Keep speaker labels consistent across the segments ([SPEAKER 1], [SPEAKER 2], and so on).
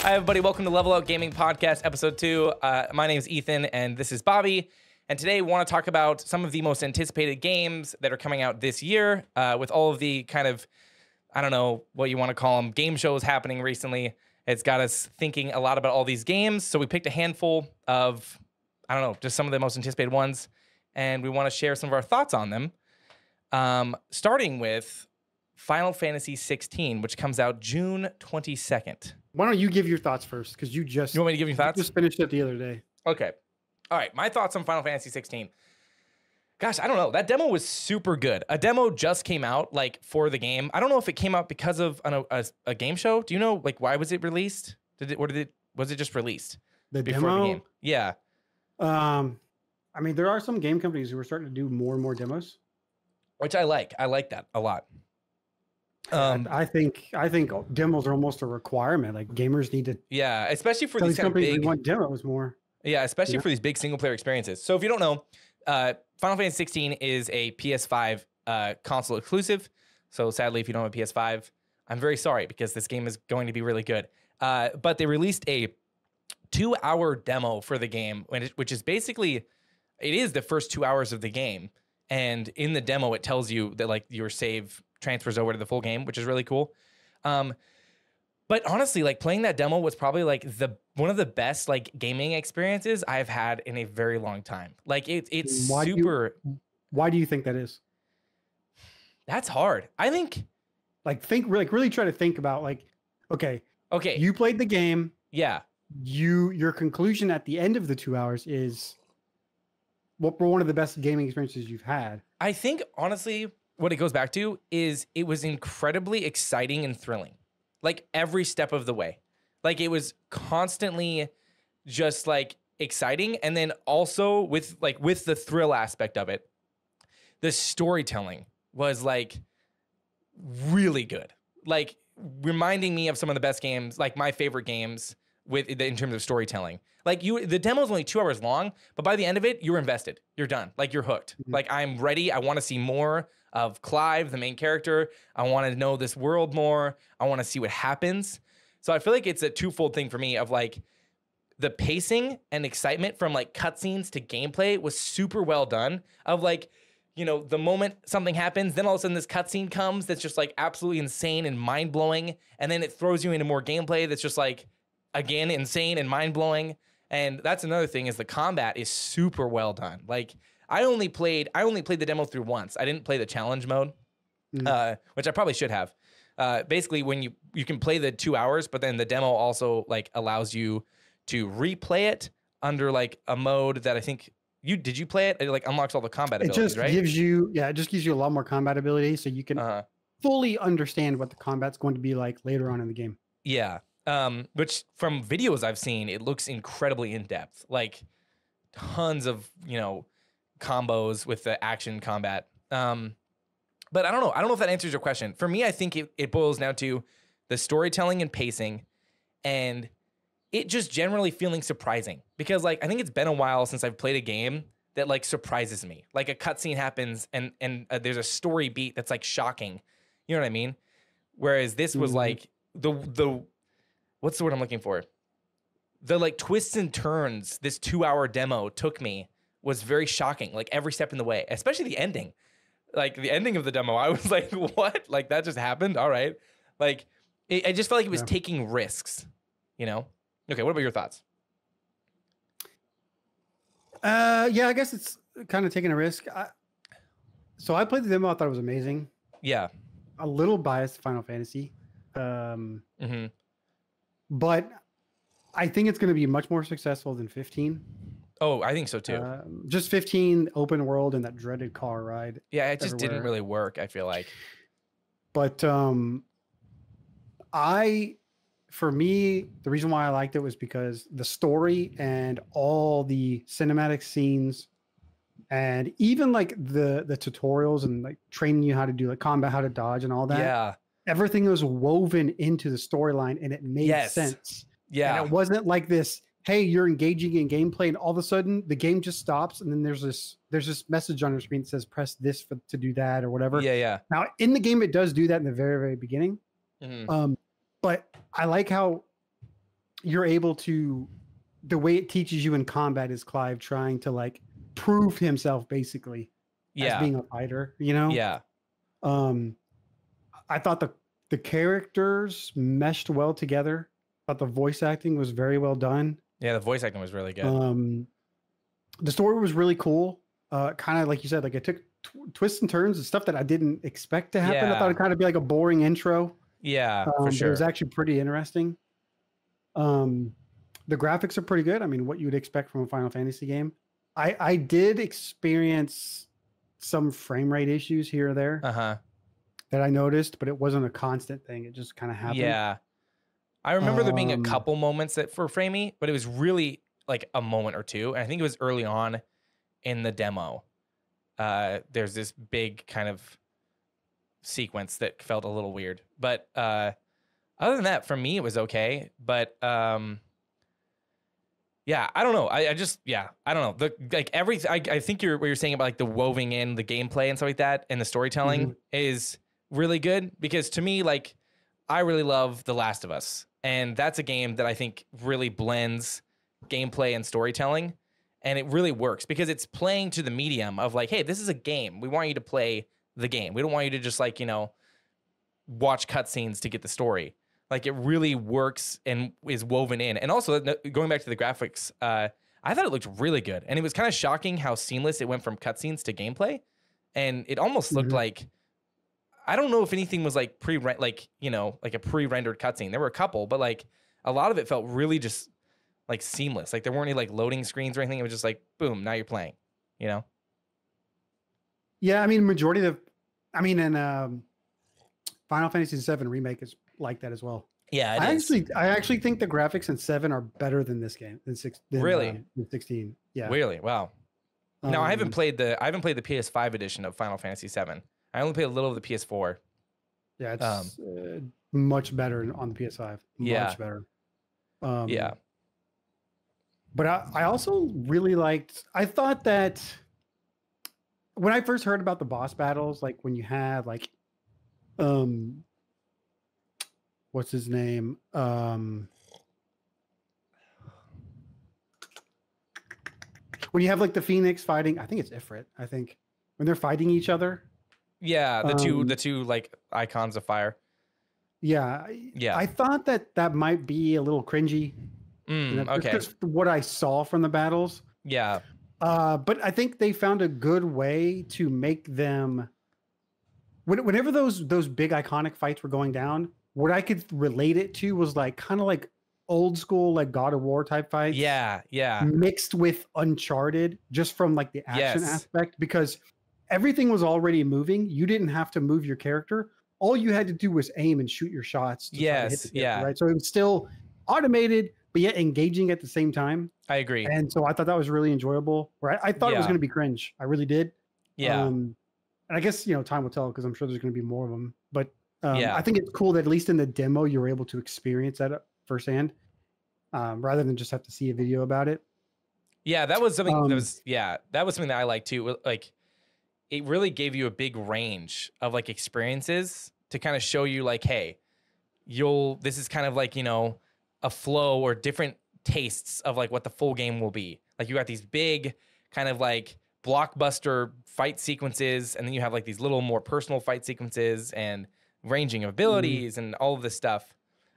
[SPEAKER 1] Hi, everybody. Welcome to Level Up Gaming Podcast, Episode 2. My name is Ethan, and this is Bobby. And today we want to talk about some of the most anticipated games that are coming out this year with all of the kind of, I don't know what you want to call them, game shows happening recently. It's got us thinking a lot about all these games. So we picked a handful of, I don't know, just some of the most anticipated ones. And we want to share some of our thoughts on them. Starting with Final Fantasy 16, which comes out June 22nd.
[SPEAKER 2] Why don't you give your thoughts first? Because you
[SPEAKER 1] want me to give you thoughts?
[SPEAKER 2] Just finished it the other day.
[SPEAKER 1] Okay. All right. My thoughts on Final Fantasy 16. Gosh, I don't know. That demo was super good. A demo just came out like for the game. I don't know if it came out because of a game show. Do you know like why was it released? Was it just released?
[SPEAKER 2] The
[SPEAKER 1] before
[SPEAKER 2] demo?
[SPEAKER 1] the game? Yeah.
[SPEAKER 2] I mean, there are some game companies who are starting to do more and more demos,
[SPEAKER 1] which I like. I like that a lot.
[SPEAKER 2] I think demos are almost a requirement. Like gamers need to.
[SPEAKER 1] Yeah, especially for these
[SPEAKER 2] companies
[SPEAKER 1] big.
[SPEAKER 2] We want demos more.
[SPEAKER 1] Yeah, especially for these big single player experiences. So if you don't know, Final Fantasy 16 is a PS5 console exclusive. So sadly, if you don't have a PS5, I'm very sorry because this game is going to be really good. But they released a 2-hour demo for the game, which is basically, it is the first 2 hours of the game. And in the demo, it tells you that like your save transfers over to the full game, which is really cool. But honestly, like playing that demo was probably like one of the best like gaming experiences I've had in a very long time. Like it's super.
[SPEAKER 2] Why do you think that is?
[SPEAKER 1] That's hard. I think.
[SPEAKER 2] Really try to think about like, okay. You played the game.
[SPEAKER 1] Yeah.
[SPEAKER 2] Your conclusion at the end of the 2 hours is what were one of the best gaming experiences you've had.
[SPEAKER 1] I think honestly, what it goes back to is it was incredibly exciting and thrilling. Like every step of the way. Like it was constantly just like exciting. And then also with the thrill aspect of it, the storytelling was like really good. Like reminding me of some of the best games, like my favorite games in terms of storytelling. Like the demo's only 2 hours long, but by the end of it, you're invested. You're done. Like you're hooked. Mm-hmm. Like I'm ready. I want to see more of Clive, the main character. I want to know this world more. I want to see what happens. So I feel like it's a twofold thing for me of like the pacing and excitement from like cutscenes to gameplay was super well done. Of like, you know, the moment something happens, then all of a sudden this cutscene comes that's just like absolutely insane and mind blowing. And then it throws you into more gameplay that's just like, again, insane and mind blowing. And that's another thing is the combat is super well done. Like I only played the demo through once. I didn't play the challenge mode, which I probably should have. Basically, when you can play the 2 hours, but then the demo also like allows you to replay it under like a mode that I think did you play it? It like unlocks all the combat abilities, right?
[SPEAKER 2] It just gives you a lot more combat ability, so you can fully understand what the combat's going to be like later on in the game.
[SPEAKER 1] Yeah. Which from videos I've seen, it looks incredibly in depth, like tons of, you know, combos with the action combat. But I don't know if that answers your question. For me, I think it boils down to the storytelling and pacing and it just generally feeling surprising because like, I think it's been a while since I've played a game that like surprises me. Like a cutscene happens and there's a story beat that's like shocking. You know what I mean? Whereas this was like the what's the word I'm looking for? The like twists and turns this 2-hour demo took me was very shocking. Like every step in the way, especially the ending. Like the ending of the demo, I was like, what? Like that just happened? All right. Like I just felt like it was taking risks, you know? Okay, what about your thoughts?
[SPEAKER 2] Yeah, I guess it's kind of taking a risk. So I played the demo, I thought it was amazing.
[SPEAKER 1] Yeah.
[SPEAKER 2] A little biased to Final Fantasy. But I think it's going to be much more successful than 15.
[SPEAKER 1] Oh, I think so too.
[SPEAKER 2] Just 15 open world and that dreaded car ride.
[SPEAKER 1] Yeah, it just didn't really work, I feel like.
[SPEAKER 2] But for me, the reason why I liked it was because the story and all the cinematic scenes and even like the tutorials and like training you how to do like combat, how to dodge and all that.
[SPEAKER 1] Yeah.
[SPEAKER 2] Everything was woven into the storyline and it made sense.
[SPEAKER 1] Yeah.
[SPEAKER 2] And it wasn't like this, hey, you're engaging in gameplay and all of a sudden the game just stops and then there's this message on your screen that says press this to do that or whatever.
[SPEAKER 1] Yeah.
[SPEAKER 2] Now in the game it does do that in the very, very beginning. But I like how you're able to, the way it teaches you in combat is Clive trying to like prove himself basically as being a fighter, you know?
[SPEAKER 1] Yeah.
[SPEAKER 2] I thought the characters meshed well together. I thought the voice acting was very well done.
[SPEAKER 1] Yeah, the voice acting was really good.
[SPEAKER 2] The story was really cool. Kind of like you said, like it took twists and turns and stuff that I didn't expect to happen. I thought it'd kind of be like a boring intro.
[SPEAKER 1] Yeah, for sure.
[SPEAKER 2] But it was actually pretty interesting. The graphics are pretty good. I mean, what you would expect from a Final Fantasy game. I did experience some frame rate issues here or there that I noticed, but it wasn't a constant thing. It just kind of happened.
[SPEAKER 1] Yeah. I remember there being a couple moments that for framey, but it was really like a moment or two. And I think it was early on in the demo. There's this big kind of sequence that felt a little weird. But other than that, for me, it was okay. But yeah, I don't know. I don't know. I think what you're saying about like the woving in the gameplay and stuff like that and the storytelling is really good, because to me, like, I really love The Last of Us, and that's a game that I think really blends gameplay and storytelling, and it really works because it's playing to the medium of like, hey, this is a game. We want you to play the game. We don't want you to just like, you know, watch cutscenes to get the story. Like, it really works and is woven in. And also, going back to the graphics, I thought it looked really good. And it was kind of shocking how seamless it went from cutscenes to gameplay. And it almost looked like, I don't know if anything was like like a pre-rendered cutscene. There were a couple, but like a lot of it felt really just like seamless. Like there weren't any like loading screens or anything. It was just like, boom, now you're playing, you know?
[SPEAKER 2] Yeah, I mean, and Final Fantasy VII Remake is like that as well.
[SPEAKER 1] Yeah,
[SPEAKER 2] I actually think the graphics in 7 are better than this game, than 16. Yeah.
[SPEAKER 1] Really? Wow. No, I haven't played the PS5 edition of Final Fantasy VII. I only played a little of the PS4.
[SPEAKER 2] Yeah, it's much better on the PS5. Much better.
[SPEAKER 1] Yeah.
[SPEAKER 2] But I also really liked, I thought that when I first heard about the boss battles, like when you had like, what's his name? When you have like the Phoenix fighting, I think it's Ifrit, when they're fighting each other.
[SPEAKER 1] Yeah, the two like icons of fire.
[SPEAKER 2] Yeah. I thought that might be a little cringy.
[SPEAKER 1] Okay.
[SPEAKER 2] Just what I saw from the battles.
[SPEAKER 1] Yeah.
[SPEAKER 2] But I think they found a good way to make them. Whenever those big iconic fights were going down, what I could relate it to was like kind of like old school like God of War type fights.
[SPEAKER 1] Yeah.
[SPEAKER 2] Mixed with Uncharted, just from like the action aspect, because everything was already moving. You didn't have to move your character. All you had to do was aim and shoot your shots. To try to hit the character, right. So it was still automated, but yet engaging at the same time.
[SPEAKER 1] I agree.
[SPEAKER 2] And so I thought that was really enjoyable. Right. I thought it was going to be cringe. I really did.
[SPEAKER 1] Yeah.
[SPEAKER 2] And I guess, time will tell, because I'm sure there's going to be more of them. But I think it's cool that at least in the demo, you were able to experience that firsthand, rather than just have to see a video about it.
[SPEAKER 1] Yeah, that was something that was something that I liked too. Like, it really gave you a big range of like experiences to kind of show you like, hey, this is kind of like, a flow or different tastes of like what the full game will be. Like, you got these big kind of like blockbuster fight sequences, and then you have like these little more personal fight sequences and ranging of abilities and all of this stuff.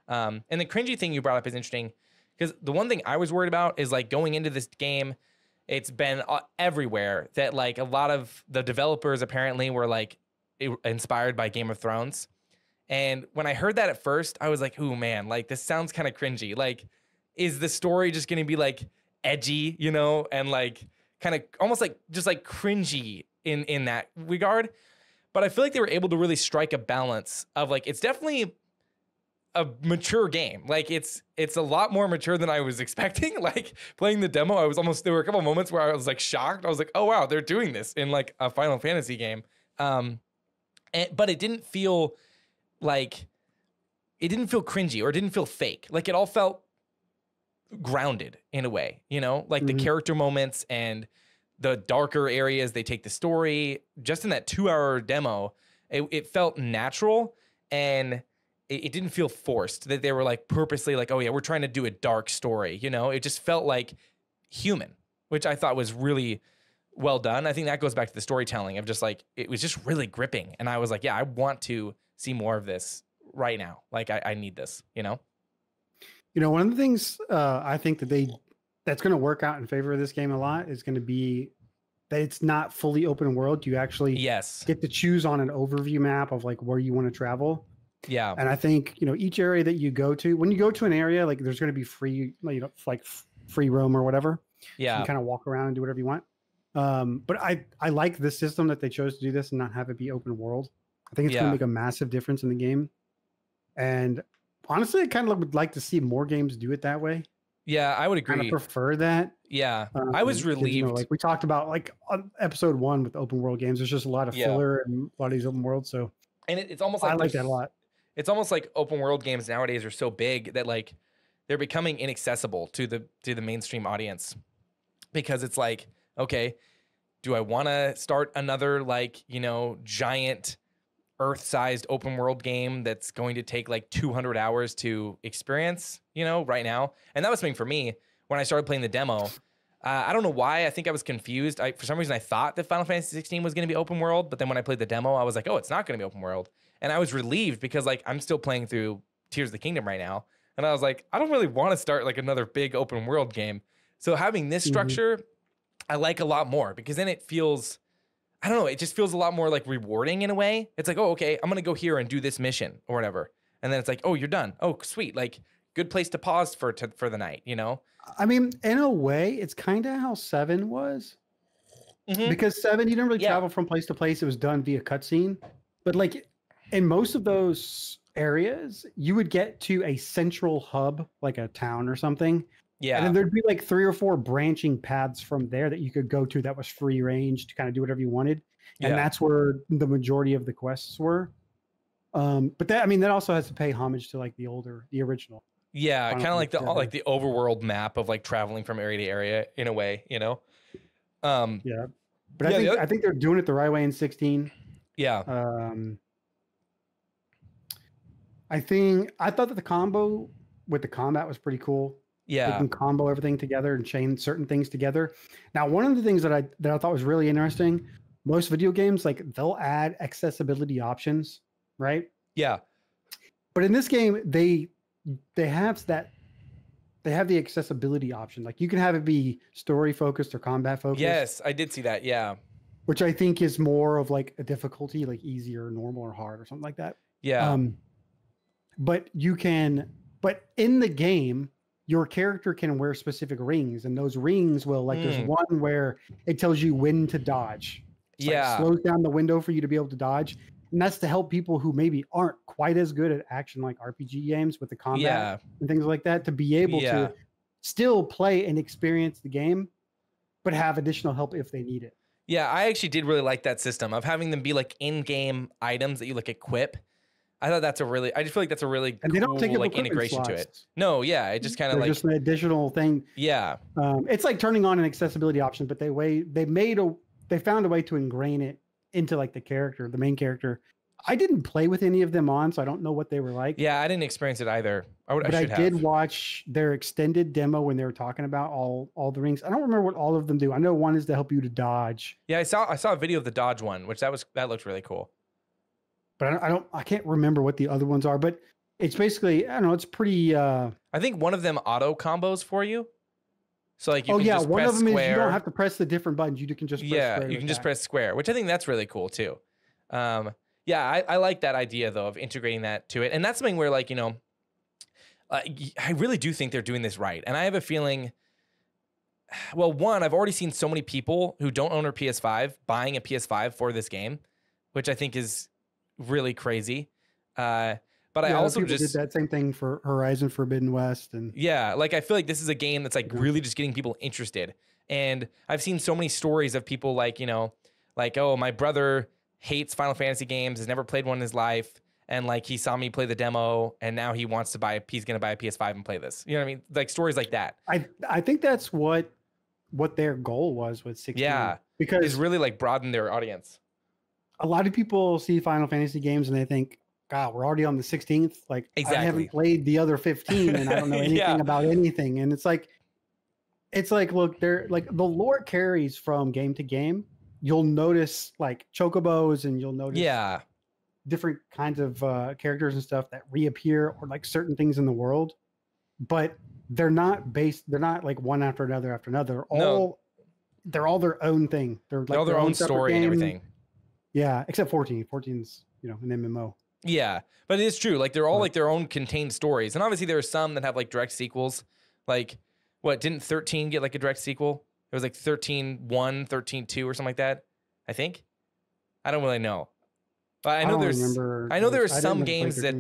[SPEAKER 1] And the cringy thing you brought up is interesting, because the one thing I was worried about is like going into this game, it's been everywhere that like a lot of the developers apparently were like inspired by Game of Thrones. And when I heard that at first, I was like, "Ooh, man, like this sounds kind of cringy. Like, is the story just going to be like edgy, and like kind of almost like just like cringy in that regard?" But I feel like they were able to really strike a balance of like, it's definitely a mature game. Like it's a lot more mature than I was expecting. Like, playing the demo, there were a couple moments where I was like shocked. I was like, oh wow, they're doing this in like a Final Fantasy game. But it didn't feel cringy, or it didn't feel fake. Like, it all felt grounded in a way, like the character moments and the darker areas they take the story. Just in that 2-hour demo, it felt natural, and it didn't feel forced, that they were like purposely like, oh yeah, we're trying to do a dark story. You know, it just felt like human, which I thought was really well done. I think that goes back to the storytelling of just like, it was just really gripping. And I was like, yeah, I want to see more of this right now. Like I need this, you know?
[SPEAKER 2] You know, one of the things I think that's going to work out in favor of this game a lot is going to be that it's not fully open world. You actually get to choose on an overview map of like where you want to travel.
[SPEAKER 1] Yeah.
[SPEAKER 2] And I think, you know, each area that you go to, when you go to an area, like there's going to be free, you know, like free roam or whatever.
[SPEAKER 1] Yeah.
[SPEAKER 2] You can kind of walk around and do whatever you want. But I like this system that they chose to do this and not have it be open world. I think it's going to make a massive difference in the game. And honestly, I kind of would like to see more games do it that way.
[SPEAKER 1] Yeah, I would agree.
[SPEAKER 2] I kind of prefer that.
[SPEAKER 1] Yeah, I was relieved.
[SPEAKER 2] You know, like we talked about, like on episode 1 with open world games, there's just a lot of filler and a lot of these open worlds. So,
[SPEAKER 1] and it's almost like
[SPEAKER 2] I like that a lot.
[SPEAKER 1] It's almost like open world games nowadays are so big that like they're becoming inaccessible to the mainstream audience, because it's like, okay, do I want to start another like, you know, giant Earth-sized open world game that's going to take like 200 hours to experience, you know, right now? And that was something for me when I started playing the demo. I don't know why. I think I was confused. For some reason, I thought that Final Fantasy 16 was going to be open world, but then when I played the demo, I was like, oh, it's not going to be open world. And I was relieved because like I'm still playing through Tears of the Kingdom right now. And I was like, I don't really want to start like another big open world game. So having this structure, I like a lot more, because then it feels, I don't know, it just feels a lot more like rewarding in a way. It's like, oh, okay, I'm going to go here and do this mission or whatever. And then it's like, oh, you're done. Oh, sweet. Like, good place to pause for the night, you know?
[SPEAKER 2] I mean, in a way, it's kind of how 7 was. Because 7, you didn't really travel from place to place. It was done via cutscene. But like in most of those areas, you would get to a central hub, like a town or something. Yeah. And then there'd be like 3 or 4 branching paths from there that you could go to that was free range to kind of do whatever you wanted. And that's where the majority of the quests were. But that, I mean, that also has to pay homage to like the original.
[SPEAKER 1] Yeah, kind of like the overworld map of like traveling from area to area in a way, you know?
[SPEAKER 2] Yeah. But I think they're doing it the right way in 16.
[SPEAKER 1] Yeah.
[SPEAKER 2] I thought that the combo with the combat was pretty cool.
[SPEAKER 1] Yeah.
[SPEAKER 2] You can combo everything together and chain certain things together. Now, one of the things that I thought was really interesting, most video games, like they'll add accessibility options, right?
[SPEAKER 1] Yeah.
[SPEAKER 2] But in this game, they have the accessibility option. Like you can have it be story focused or combat focused.
[SPEAKER 1] Yes, I did see that. Yeah.
[SPEAKER 2] Which I think is more of like a difficulty, like easy or normal or hard or something like that.
[SPEAKER 1] Yeah.
[SPEAKER 2] But in the game, your character can wear specific rings, and those rings will there's one where it tells you when to dodge. It's like slows down the window for you to be able to dodge. And that's to help people who maybe aren't quite as good at action like RPG games with the combat and things like that, to be able to still play and experience the game, but have additional help if they need it.
[SPEAKER 1] Yeah, I actually did really like that system of having them be like in-game items that you like equip. I thought I just feel like that's a really
[SPEAKER 2] and they don't take
[SPEAKER 1] like integration to it. No, yeah, it just kind of like
[SPEAKER 2] just an additional thing.
[SPEAKER 1] Yeah.
[SPEAKER 2] It's like turning on an accessibility option, but they found a way to ingrain it into like the main character. I didn't play with any of them on, so I don't know what they were like.
[SPEAKER 1] Yeah, I didn't experience it either.
[SPEAKER 2] I did watch their extended demo when they were talking about all the rings. I don't remember what all of them do. I know one is to help you to dodge.
[SPEAKER 1] Yeah, I saw a video of the dodge one, which that looked really cool.
[SPEAKER 2] But I can't remember what the other ones are. But it's basically, I don't know, it's pretty.
[SPEAKER 1] I think one of them auto combos for you. So like you can just
[SPEAKER 2] one
[SPEAKER 1] press
[SPEAKER 2] of them
[SPEAKER 1] square.
[SPEAKER 2] is you don't have to press the different buttons. You can just press square.
[SPEAKER 1] You can just press square, which I think that's really cool too. I like that idea though of integrating that to it, and that's something where like, you know, I really do think they're doing this right, and I have a feeling. Well, one, I've already seen so many people who don't own a PS5 buying a PS5 for this game, which I think is really crazy. But I also just
[SPEAKER 2] did that same thing for Horizon Forbidden West, and
[SPEAKER 1] like I feel like this is a game that's like really just getting people interested. And I've seen so many stories of people like, you know, like, oh, my brother hates Final Fantasy games, has never played one in his life, and like he saw me play the demo, and now he's going to buy a PS5 and play this. You know what I mean? Like stories like that.
[SPEAKER 2] I think that's what their goal was with 16.
[SPEAKER 1] Yeah,
[SPEAKER 2] because
[SPEAKER 1] it's really like broaden their audience.
[SPEAKER 2] A lot of people see Final Fantasy games and they think, God, we're already on the 16th. Like I
[SPEAKER 1] Exactly.
[SPEAKER 2] haven't played the other 15 and I don't know anything
[SPEAKER 1] Yeah.
[SPEAKER 2] about anything. And it's like, look, they're like the lore carries from game to game. You'll notice like chocobos and you'll notice
[SPEAKER 1] Yeah.
[SPEAKER 2] different kinds of characters and stuff that reappear or like certain things in the world, but they're not like one after another. They're all their own thing. They're like
[SPEAKER 1] all their own
[SPEAKER 2] separate
[SPEAKER 1] story and
[SPEAKER 2] game.
[SPEAKER 1] everything.
[SPEAKER 2] Yeah, except 14. 14's, you know, an MMO.
[SPEAKER 1] Yeah, but it is true. Like they're all like their own contained stories, and obviously there are some that have like direct sequels. Like, what didn't 13 get like a direct sequel? It was like 13-1, 13-2, or something like that. I think. I don't really know. But I know there are some games that.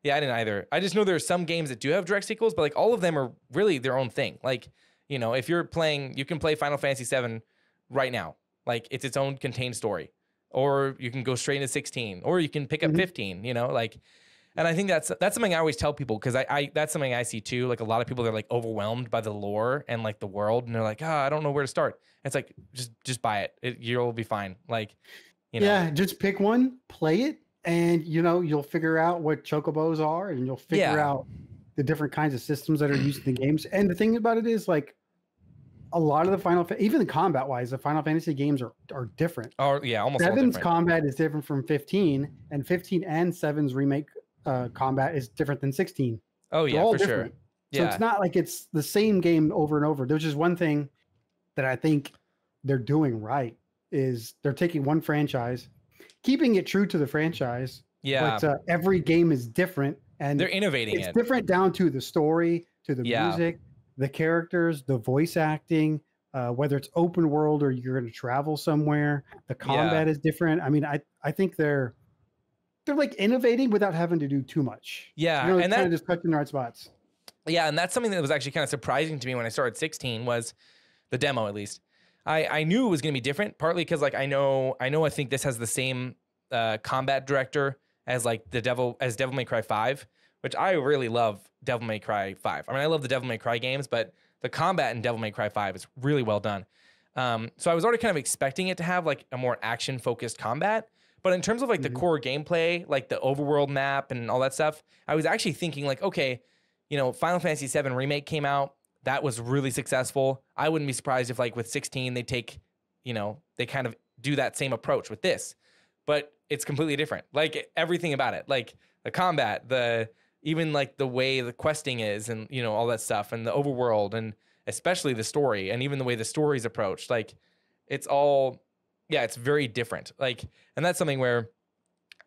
[SPEAKER 1] Yeah, I didn't either. I just know there are some games that do have direct sequels, but like all of them are really their own thing. Like, you know, if you're playing, you can play Final Fantasy VII right now. Like it's its own contained story. Or you can go straight into 16, or you can pick up 15, you know, like, and I think that's something I always tell people, because I that's something I see too. Like a lot of people, they're like overwhelmed by the lore and like the world, and they're like, I don't know where to start. It's like, just buy it. You'll be fine. Like, you know.
[SPEAKER 2] Yeah, just pick one, play it, and you know, you'll figure out what chocobos are, and you'll figure out the different kinds of systems that are used in the games. And the thing about it is, like, a lot of the even combat wise, the Final Fantasy games are different.
[SPEAKER 1] Oh yeah, almost.
[SPEAKER 2] 7's combat is different from 15, and 15 and 7's remake combat is different than 16.
[SPEAKER 1] Oh yeah, for sure.
[SPEAKER 2] So it's not like it's the same game over and over. There's just one thing that I think they're doing right is they're taking one franchise, keeping it true to the franchise.
[SPEAKER 1] Yeah.
[SPEAKER 2] But every game is different, and
[SPEAKER 1] they're innovating
[SPEAKER 2] it's different down to the story, to the music, the characters, the voice acting, whether it's open world or you're going to travel somewhere. The combat is different. I mean, I think they're like innovating without having to do too much.
[SPEAKER 1] Yeah,
[SPEAKER 2] you know,
[SPEAKER 1] and
[SPEAKER 2] that just touching the right spots.
[SPEAKER 1] Yeah, and that's something that was actually kind of surprising to me when I started 16 was the demo, at least. I knew it was going to be different, partly because like I think this has the same combat director as like Devil May Cry 5, which I really love Devil May Cry 5. I mean, I love the Devil May Cry games, but the combat in Devil May Cry 5 is really well done. So I was already kind of expecting it to have like a more action-focused combat. But in terms of like the core gameplay, like the overworld map and all that stuff, I was actually thinking like, okay, you know, Final Fantasy VII Remake came out. That was really successful. I wouldn't be surprised if like with 16, they take, you know, they kind of do that same approach with this. But it's completely different. Like everything about it, like the combat, even like the way the questing is and, you know, all that stuff and the overworld and especially the story and even the way the story's approached, like it's all, it's very different. Like, and that's something where,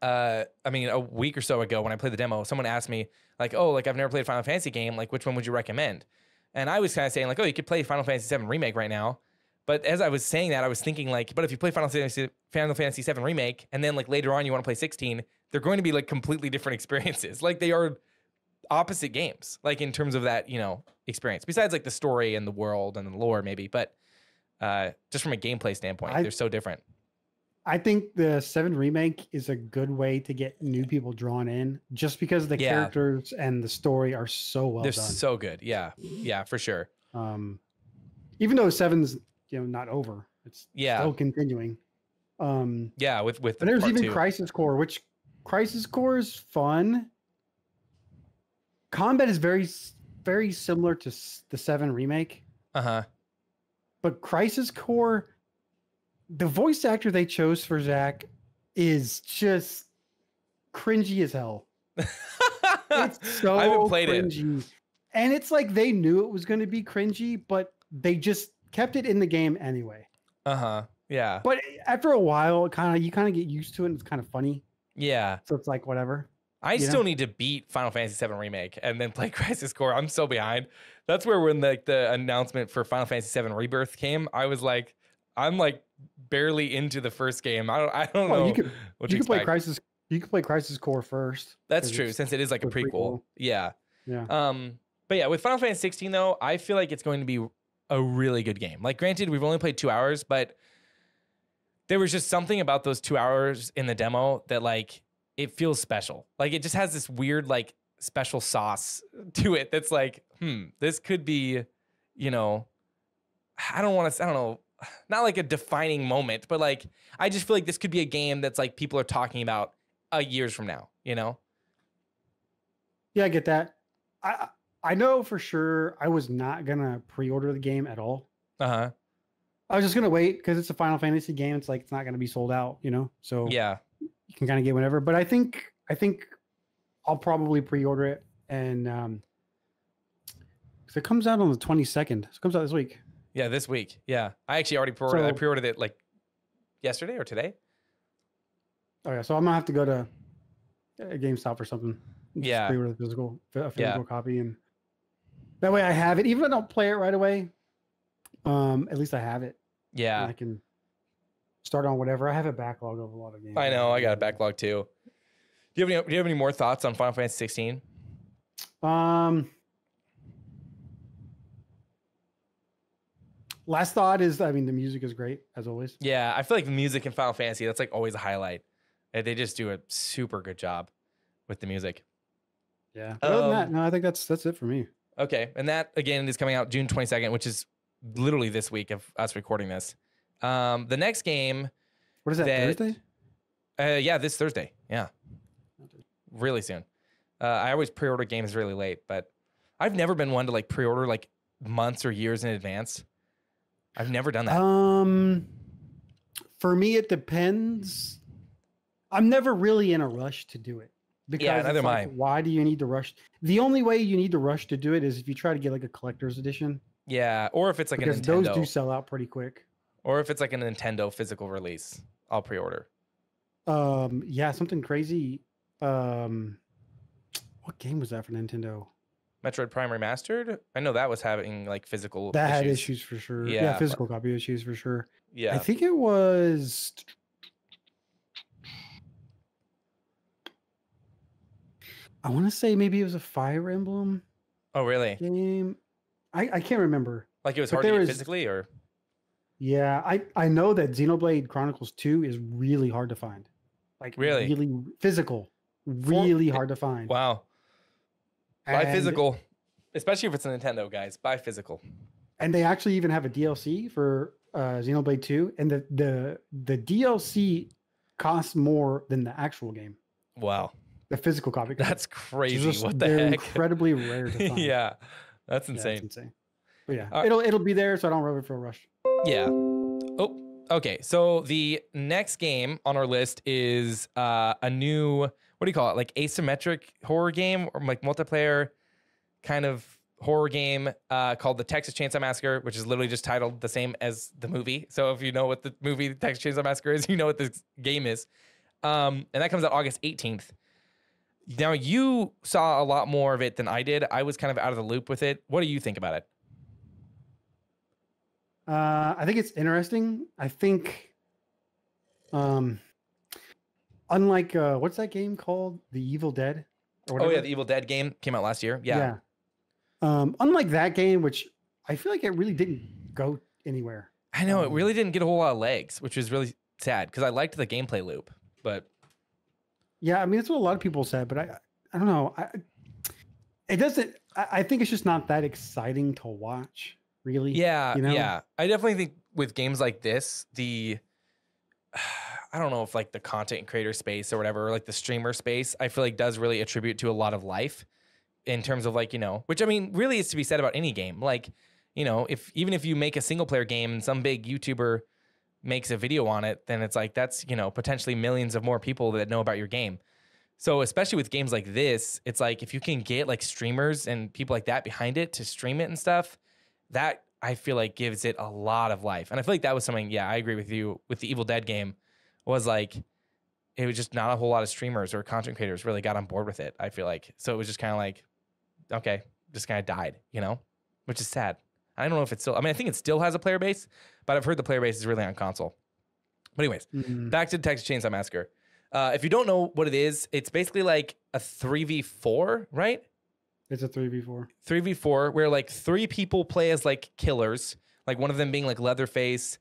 [SPEAKER 1] I mean, a week or so ago when I played the demo, someone asked me like, oh, like I've never played a Final Fantasy game. Like, which one would you recommend? And I was kind of saying like, oh, you could play Final Fantasy VII Remake right now. But as I was saying that, I was thinking like, but if you play Final Fantasy VII Remake and then like later on you want to play 16, they're going to be like completely different experiences. Like they are opposite games, like in terms of that, you know, experience. Besides like the story and the world and the lore maybe, but just from a gameplay standpoint, they're so different.
[SPEAKER 2] I think the 7 Remake is a good way to get new people drawn in just because the characters and the story are so well done.
[SPEAKER 1] They're so good. Yeah. Yeah, for sure.
[SPEAKER 2] Even though 7's, you know, not over, it's still continuing.
[SPEAKER 1] With
[SPEAKER 2] there's even
[SPEAKER 1] 2.
[SPEAKER 2] Crisis Core, which Crisis Core is fun. Combat is very, very similar to the 7 Remake. But Crisis Core, the voice actor they chose for Zack is just cringy as hell. It's so
[SPEAKER 1] I haven't played
[SPEAKER 2] cringy. And it's like they knew it was going to be cringy, but they just kept it in the game anyway.
[SPEAKER 1] Yeah.
[SPEAKER 2] But after a while, you kind of get used to it and it's kind of funny.
[SPEAKER 1] Yeah.
[SPEAKER 2] So it's like whatever.
[SPEAKER 1] I still need to beat Final Fantasy VII Remake and then play Crisis Core. I'm so behind. That's where when the announcement for Final Fantasy VII Rebirth came, I was like, I'm like barely into the first game. I don't know.
[SPEAKER 2] You could play Crisis. You could play Crisis Core first.
[SPEAKER 1] That's true, since it is like a prequel. Yeah.
[SPEAKER 2] Yeah.
[SPEAKER 1] But yeah, with Final Fantasy 16 though, I feel like it's going to be a really good game. Like, granted, we've only played 2 hours, but there was just something about those 2 hours in the demo that like it feels special. Like it just has this weird like special sauce to it that's like, this could be, you know, I don't know, not like a defining moment, but like I just feel like this could be a game that's like people are talking about years from now, you know?
[SPEAKER 2] Yeah, I get that. I know for sure I was not gonna pre-order the game at all.
[SPEAKER 1] Uh-huh.
[SPEAKER 2] I was just gonna wait because it's a Final Fantasy game. It's like it's not gonna be sold out, you know. So
[SPEAKER 1] Yeah.
[SPEAKER 2] you can kind of get whatever. But I think I'll probably pre-order it, and 'cause it comes out on the 22nd. It comes out this week.
[SPEAKER 1] Yeah, this week. Yeah. I actually already pre-ordered. I
[SPEAKER 2] So-
[SPEAKER 1] pre-ordered it like yesterday or today.
[SPEAKER 2] Oh yeah, so I'm gonna have to go to a GameStop or something. and just
[SPEAKER 1] Yeah.
[SPEAKER 2] pre-order a physical copy, and that way I have it. Even if I don't play it right away, at least I have it. And
[SPEAKER 1] Yeah.
[SPEAKER 2] I can start on whatever. I have a backlog of a lot of games.
[SPEAKER 1] I know. I got a backlog too. Do you have any more thoughts on Final Fantasy 16?
[SPEAKER 2] Last thought is, I mean, the music is great as always.
[SPEAKER 1] Yeah, I feel like the music in Final Fantasy, that's like always a highlight. And they just do a super good job with the music.
[SPEAKER 2] Yeah. Other than that, no, I think that's it for me.
[SPEAKER 1] Okay. And that again is coming out June 22nd, which is literally this week of us recording this. The next game,
[SPEAKER 2] What is that, Thursday?
[SPEAKER 1] yeah, this Thursday. Yeah. Really soon. I always pre-order games really late, but I've never been one to like pre-order like months or years in advance. I've never done that.
[SPEAKER 2] For me, it depends. I'm never really in a rush to do it. Because
[SPEAKER 1] Yeah, neither
[SPEAKER 2] it's
[SPEAKER 1] am
[SPEAKER 2] like,
[SPEAKER 1] I.
[SPEAKER 2] why do you need to rush? The only way you need to rush to do it is if you try to get like a collector's edition.
[SPEAKER 1] Yeah, or if it's like
[SPEAKER 2] Because
[SPEAKER 1] a
[SPEAKER 2] those
[SPEAKER 1] Nintendo,
[SPEAKER 2] do sell out pretty quick.
[SPEAKER 1] or if it's like a Nintendo physical release, I'll pre-order.
[SPEAKER 2] Yeah, something crazy. What game was that for Nintendo?
[SPEAKER 1] Metroid Prime Remastered. I know that was having like physical.
[SPEAKER 2] That had
[SPEAKER 1] issues.
[SPEAKER 2] issues for sure.
[SPEAKER 1] Yeah,
[SPEAKER 2] Yeah, physical copy issues for sure.
[SPEAKER 1] Yeah.
[SPEAKER 2] I think it was. I want to say maybe it was a Fire Emblem
[SPEAKER 1] Oh, really?
[SPEAKER 2] game. I can't remember.
[SPEAKER 1] Like it was
[SPEAKER 2] But
[SPEAKER 1] hard to
[SPEAKER 2] there
[SPEAKER 1] get
[SPEAKER 2] was-
[SPEAKER 1] physically, or
[SPEAKER 2] Yeah, I know that Xenoblade Chronicles 2 is really hard to find. Like
[SPEAKER 1] Really?
[SPEAKER 2] really physical, really hard to find.
[SPEAKER 1] wow. Buy
[SPEAKER 2] And-
[SPEAKER 1] physical, especially if it's a Nintendo, guys. Buy physical.
[SPEAKER 2] And they actually even have a DLC for Xenoblade 2, and the DLC costs more than the actual game.
[SPEAKER 1] Wow,
[SPEAKER 2] The physical copy.
[SPEAKER 1] that's
[SPEAKER 2] It's
[SPEAKER 1] crazy.
[SPEAKER 2] just-
[SPEAKER 1] What the
[SPEAKER 2] they're
[SPEAKER 1] heck?
[SPEAKER 2] incredibly rare to find.
[SPEAKER 1] Yeah, that's
[SPEAKER 2] Yeah, it's
[SPEAKER 1] insane.
[SPEAKER 2] insane. But yeah,
[SPEAKER 1] Uh,
[SPEAKER 2] it'll be there, so I don't really feel rushed.
[SPEAKER 1] Yeah. Oh, okay. So the next game on our list is a new, what do you call it? Like asymmetric horror game, or like multiplayer kind of horror game called the Texas Chainsaw Massacre, which is literally just titled the same as the movie. So if you know what the movie Texas Chainsaw Massacre is, you know what this game is. And that comes out August 18th. Now, you saw a lot more of it than I did. I was kind of out of the loop with it. What do you think about it?
[SPEAKER 2] I think it's interesting. I think, unlike what's that game called? The Evil Dead. Or
[SPEAKER 1] Oh, yeah,
[SPEAKER 2] whatever?
[SPEAKER 1] the Evil Dead game came out last year. Yeah.
[SPEAKER 2] Unlike that game, which I feel like it really didn't go anywhere.
[SPEAKER 1] I know it really didn't get a whole lot of legs, which is really sad because I liked the gameplay loop. But
[SPEAKER 2] Yeah, I mean that's what a lot of people said, but I don't know. It doesn't. I think it's just not that exciting to watch. Really.
[SPEAKER 1] yeah,
[SPEAKER 2] You know?
[SPEAKER 1] yeah, I definitely think with games like this, I don't know if like the content creator space or whatever, or like the streamer space, I feel like does really attribute to a lot of life in terms of like, you know, which I mean, really is to be said about any game. Like, you know, even if you make a single player game and some big YouTuber makes a video on it, then it's like, that's, you know, potentially millions of more people that know about your game. So especially with games like this, it's like, if you can get like streamers and people like that behind it to stream it and stuff, that I feel like gives it a lot of life. And I feel like that was something, yeah, I agree with you with the Evil Dead game, was like, it was just not a whole lot of streamers or content creators really got on board with it, I feel like. So it was just kind of like, okay, just kind of died, you know, which is sad. I don't know if it's still, I mean, I think it still has a player base, but I've heard the player base is really on console. But anyways, back to Texas Chainsaw Massacre. If you don't know what it is, it's basically like a 3v4, right?
[SPEAKER 2] It's a 3v4.
[SPEAKER 1] 3v4, where like three people play as like killers, like one of them being like Leatherface,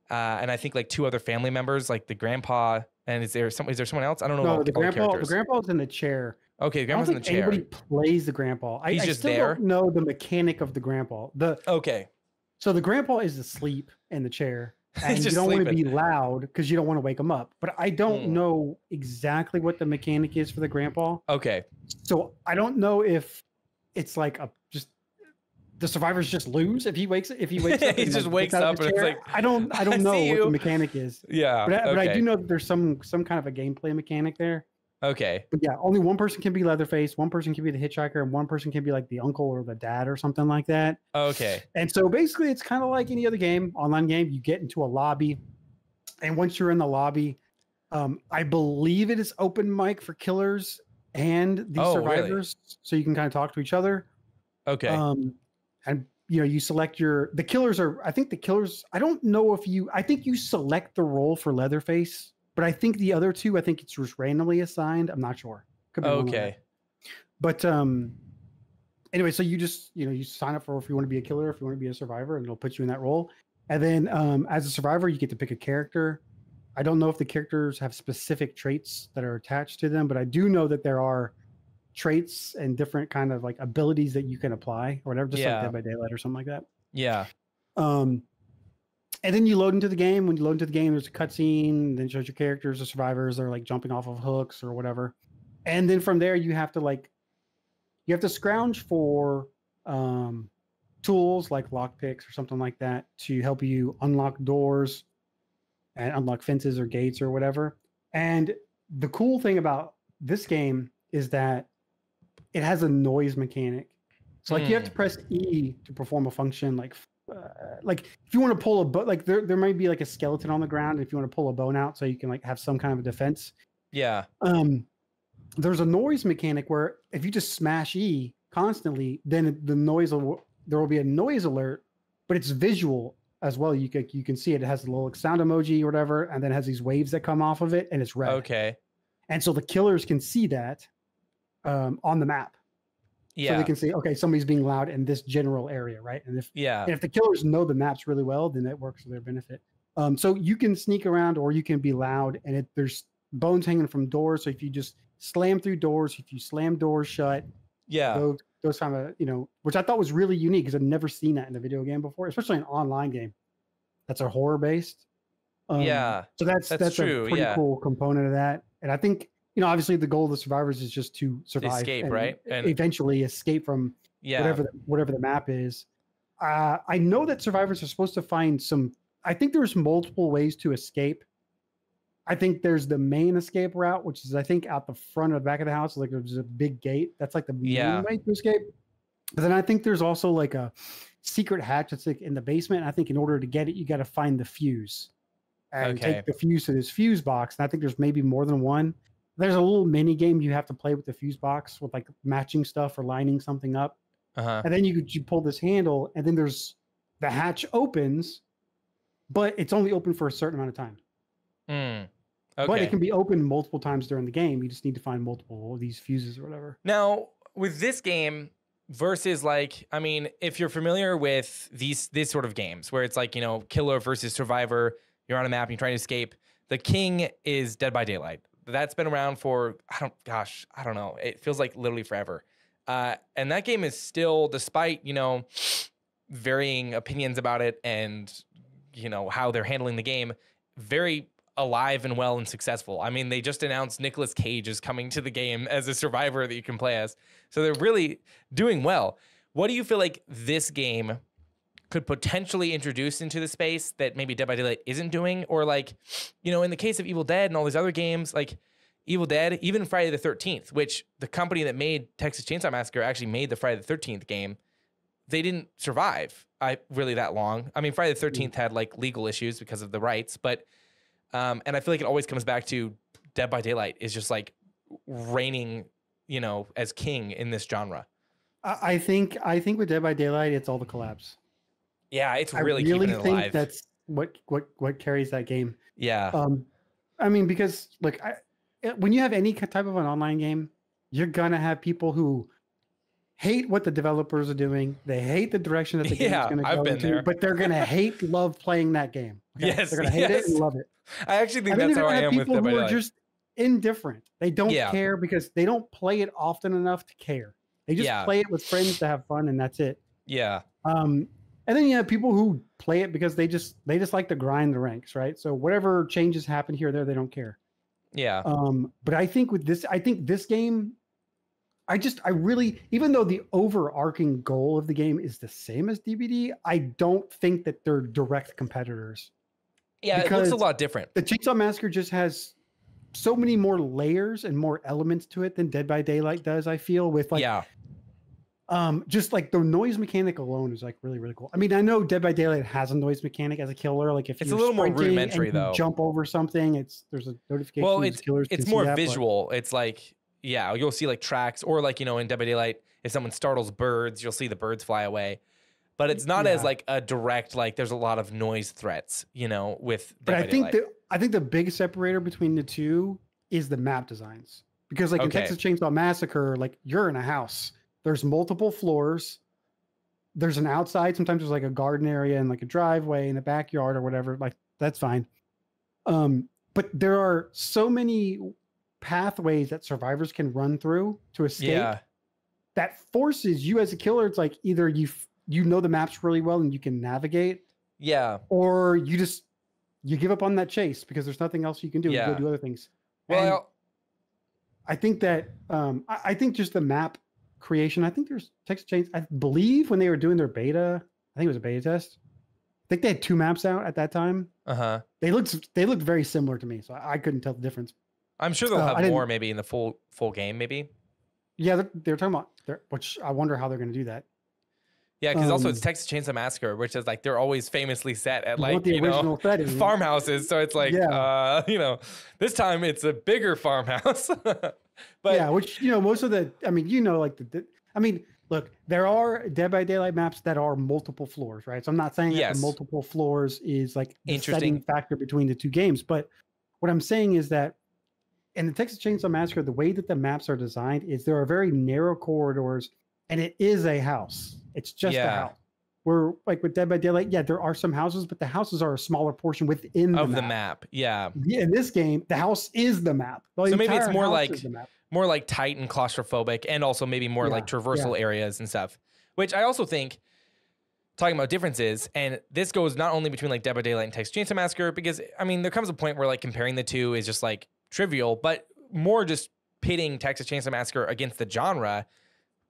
[SPEAKER 1] and I think like two other family members, like the grandpa. And is there someone else? I don't know.
[SPEAKER 2] No,
[SPEAKER 1] all
[SPEAKER 2] the
[SPEAKER 1] all
[SPEAKER 2] grandpa's in the chair.
[SPEAKER 1] Okay, the
[SPEAKER 2] I don't
[SPEAKER 1] grandpa's in the
[SPEAKER 2] think
[SPEAKER 1] chair.
[SPEAKER 2] anybody plays the grandpa.
[SPEAKER 1] He's
[SPEAKER 2] I
[SPEAKER 1] just
[SPEAKER 2] still
[SPEAKER 1] there?
[SPEAKER 2] don't know the mechanic of the grandpa.
[SPEAKER 1] Okay.
[SPEAKER 2] So the grandpa is asleep in the chair, and you
[SPEAKER 1] Just
[SPEAKER 2] don't want to
[SPEAKER 1] sleeping.
[SPEAKER 2] be loud because you don't want to wake them up. But I don't know exactly what the mechanic is for the grandpa.
[SPEAKER 1] Okay.
[SPEAKER 2] So I don't know if it's like just the survivors just lose if he wakes up.
[SPEAKER 1] He
[SPEAKER 2] And,
[SPEAKER 1] just
[SPEAKER 2] like,
[SPEAKER 1] wakes
[SPEAKER 2] gets out of
[SPEAKER 1] up
[SPEAKER 2] his
[SPEAKER 1] and it's
[SPEAKER 2] chair.
[SPEAKER 1] like,
[SPEAKER 2] I don't
[SPEAKER 1] "I
[SPEAKER 2] know
[SPEAKER 1] see
[SPEAKER 2] what the
[SPEAKER 1] you."
[SPEAKER 2] mechanic is.
[SPEAKER 1] Yeah.
[SPEAKER 2] But I do
[SPEAKER 1] okay.
[SPEAKER 2] know that there's some kind of a gameplay mechanic there.
[SPEAKER 1] Okay.
[SPEAKER 2] But yeah, only one person can be Leatherface, one person can be the hitchhiker, and one person can be like the uncle or the dad or something like that.
[SPEAKER 1] Okay.
[SPEAKER 2] And so basically, it's kind of like any other game, online game. You get into a lobby, and once you're in the lobby, I believe it is open mic for killers and the survivors,
[SPEAKER 1] really?
[SPEAKER 2] so you can kind of talk to each other.
[SPEAKER 1] Okay.
[SPEAKER 2] And you select the killers are. I think the killers. I don't know if I think you select the role for Leatherface. But I think the other two, I think it's just randomly assigned. I'm not sure. Could be wrong on
[SPEAKER 1] Okay.
[SPEAKER 2] that. But anyway, so you just you sign up for if you want to be a killer, if you want to be a survivor, and it'll put you in that role. And then as a survivor, you get to pick a character. I don't know if the characters have specific traits that are attached to them, but I do know that there are traits and different kind of like abilities that you can apply or whatever, just like Dead by Daylight or something like that.
[SPEAKER 1] Yeah.
[SPEAKER 2] And then you load into the game. When you load into the game, there's a cutscene, then it shows your characters, the survivors, they're like jumping off of hooks or whatever. And then from there, you have to scrounge for tools like lockpicks or something like that to help you unlock doors and unlock fences or gates or whatever. And the cool thing about this game is that it has a noise mechanic. So like you have to press E to perform a function like if you want to pull a bow, like there might be like a skeleton on the ground. If you want to pull a bone out so you can like have some kind of a defense.
[SPEAKER 1] Yeah.
[SPEAKER 2] There's a noise mechanic where if you just smash E constantly, then there will be a noise alert, but it's visual as well. You can see it. It has a little sound emoji or whatever, and then it has these waves that come off of it, and it's red.
[SPEAKER 1] Okay.
[SPEAKER 2] And so the killers can see that on the map.
[SPEAKER 1] Yeah.
[SPEAKER 2] So they can say, okay, somebody's being loud in this general area, right? And if the killers know the maps really well, then that works to their benefit. So you can sneak around or you can be loud, and there's bones hanging from doors. So if you just slam through doors, if you slam doors shut, those kind of which I thought was really unique because I'd never seen that in a video game before, especially an online game that's a horror based. So that's
[SPEAKER 1] true.
[SPEAKER 2] A pretty cool component of that, and I think. Obviously the goal of the survivors is just to survive,
[SPEAKER 1] escape,
[SPEAKER 2] and
[SPEAKER 1] right? And
[SPEAKER 2] eventually escape from whatever the map is. I know that survivors are supposed to find I think there's multiple ways to escape. I think there's the main escape route, which is I think out the front or the back of the house. Like there's a big gate. That's like the main way to escape. But then I think there's also like a secret hatch that's like in the basement. And I think in order to get it, you got to find the fuse and take the fuse to this fuse box. And I think there's maybe more than one. There's a little mini game you have to play with the fuse box with like matching stuff or lining something up. And then you pull this handle and then there's the hatch opens, but it's only open for a certain amount of time.
[SPEAKER 1] Okay.
[SPEAKER 2] But it can be open multiple times during the game. You just need to find multiple of these fuses or whatever.
[SPEAKER 1] Now, with this game versus if you're familiar with these sort of games where it's like, killer versus survivor, you're on a map and you're trying to escape. The king is Dead by Daylight. That's been around for, I don't know. It feels like literally forever. And that game is still, despite, varying opinions about it and, how they're handling the game, very alive and well and successful. I mean, they just announced Nicolas Cage is coming to the game as a survivor that you can play as. So they're really doing well. What do you feel like this game could potentially introduce into the space that maybe Dead by Daylight isn't doing? Or in the case of Evil Dead and all these other games, like Evil Dead, even Friday the 13th, which the company that made Texas Chainsaw Massacre actually made the Friday the 13th game, they didn't survive really that long. I mean, Friday the 13th had like legal issues because of the rights, but and I feel like it always comes back to Dead by Daylight is just like reigning, as king in this genre.
[SPEAKER 2] I think with Dead by Daylight, it's all the collabs.
[SPEAKER 1] Yeah, it's really keeping it alive.
[SPEAKER 2] That's what carries that game.
[SPEAKER 1] Yeah.
[SPEAKER 2] I mean, because when you have any type of an online game, you're gonna have people who hate what the developers are doing. They hate the direction that the game is going to go into, but they're gonna love playing that game. Okay?
[SPEAKER 1] Yes,
[SPEAKER 2] they're gonna hate it and love it.
[SPEAKER 1] I actually think that's how I am with Dead by Daylight.
[SPEAKER 2] People who are just indifferent. They don't care because they don't play it often enough to care. They just play it with friends to have fun, and that's it.
[SPEAKER 1] Yeah.
[SPEAKER 2] And then you have people who play it because they just like to grind the ranks, right? So whatever changes happen here or there, they don't care.
[SPEAKER 1] Yeah.
[SPEAKER 2] But I think with this, I think this game, I really, even though the overarching goal of the game is the same as DBD, I don't think that they're direct competitors.
[SPEAKER 1] Yeah, it looks a lot different.
[SPEAKER 2] The Chainsaw Massacre just has so many more layers and more elements to it than Dead by Daylight does, I feel, with like, just like the noise mechanic alone is like really, really cool. I mean, I know Dead by Daylight has a noise mechanic as a killer. Like if
[SPEAKER 1] it's
[SPEAKER 2] you're
[SPEAKER 1] a little more rudimentary, though.
[SPEAKER 2] Jump over something, there's a notification.
[SPEAKER 1] Well, it's more visual. It's like, yeah, you'll see like tracks, or like, in Dead by Daylight, if someone startles birds, you'll see the birds fly away. But it's not as like a direct, like there's a lot of noise threats, with Dead by Daylight.
[SPEAKER 2] I think the big separator between the two is the map designs. Because like in Texas Chainsaw Massacre, like you're in a house. There's multiple floors. There's an outside. Sometimes there's like a garden area and like a driveway and a backyard or whatever. Like that's fine. But there are so many pathways that survivors can run through to escape that forces you as a killer. It's like either you know the maps really well and you can navigate. Yeah. Or you give up on that chase because there's nothing else you can do. Yeah. You go do other things. Well, I think that I think just the map creation. I think there's Texas Chainsaw. I believe when they were doing their beta, I think it was a beta test. I think they had 2 maps out at that time. They looked very similar to me, so I couldn't tell the difference.
[SPEAKER 1] I'm sure they'll have more maybe in the full game, maybe.
[SPEAKER 2] Yeah, they're talking about which I wonder how they're going to do that.
[SPEAKER 1] Yeah, because also it's Texas Chainsaw Massacre, which is like they're always famously set at like farmhouses. So it's like this time it's a bigger farmhouse. But
[SPEAKER 2] yeah, which most of the look, there are Dead by Daylight maps that are multiple floors, right? So I'm not saying that the multiple floors is like the setting factor between the two games, but what I'm saying is that in the Texas Chainsaw Massacre, the way that the maps are designed is there are very narrow corridors, and it is a house. It's just a house. Where like with Dead by Daylight, there are some houses, but the houses are a smaller portion within the map. Yeah. In this game, the house is the map. So
[SPEAKER 1] maybe it's more like tight and claustrophobic, and also maybe more like traversal areas and stuff. Which I also think, talking about differences, and this goes not only between like Dead by Daylight and Texas Chainsaw Massacre, because I mean there comes a point where like comparing the two is just like trivial, but more just pitting Texas Chainsaw Massacre against the genre.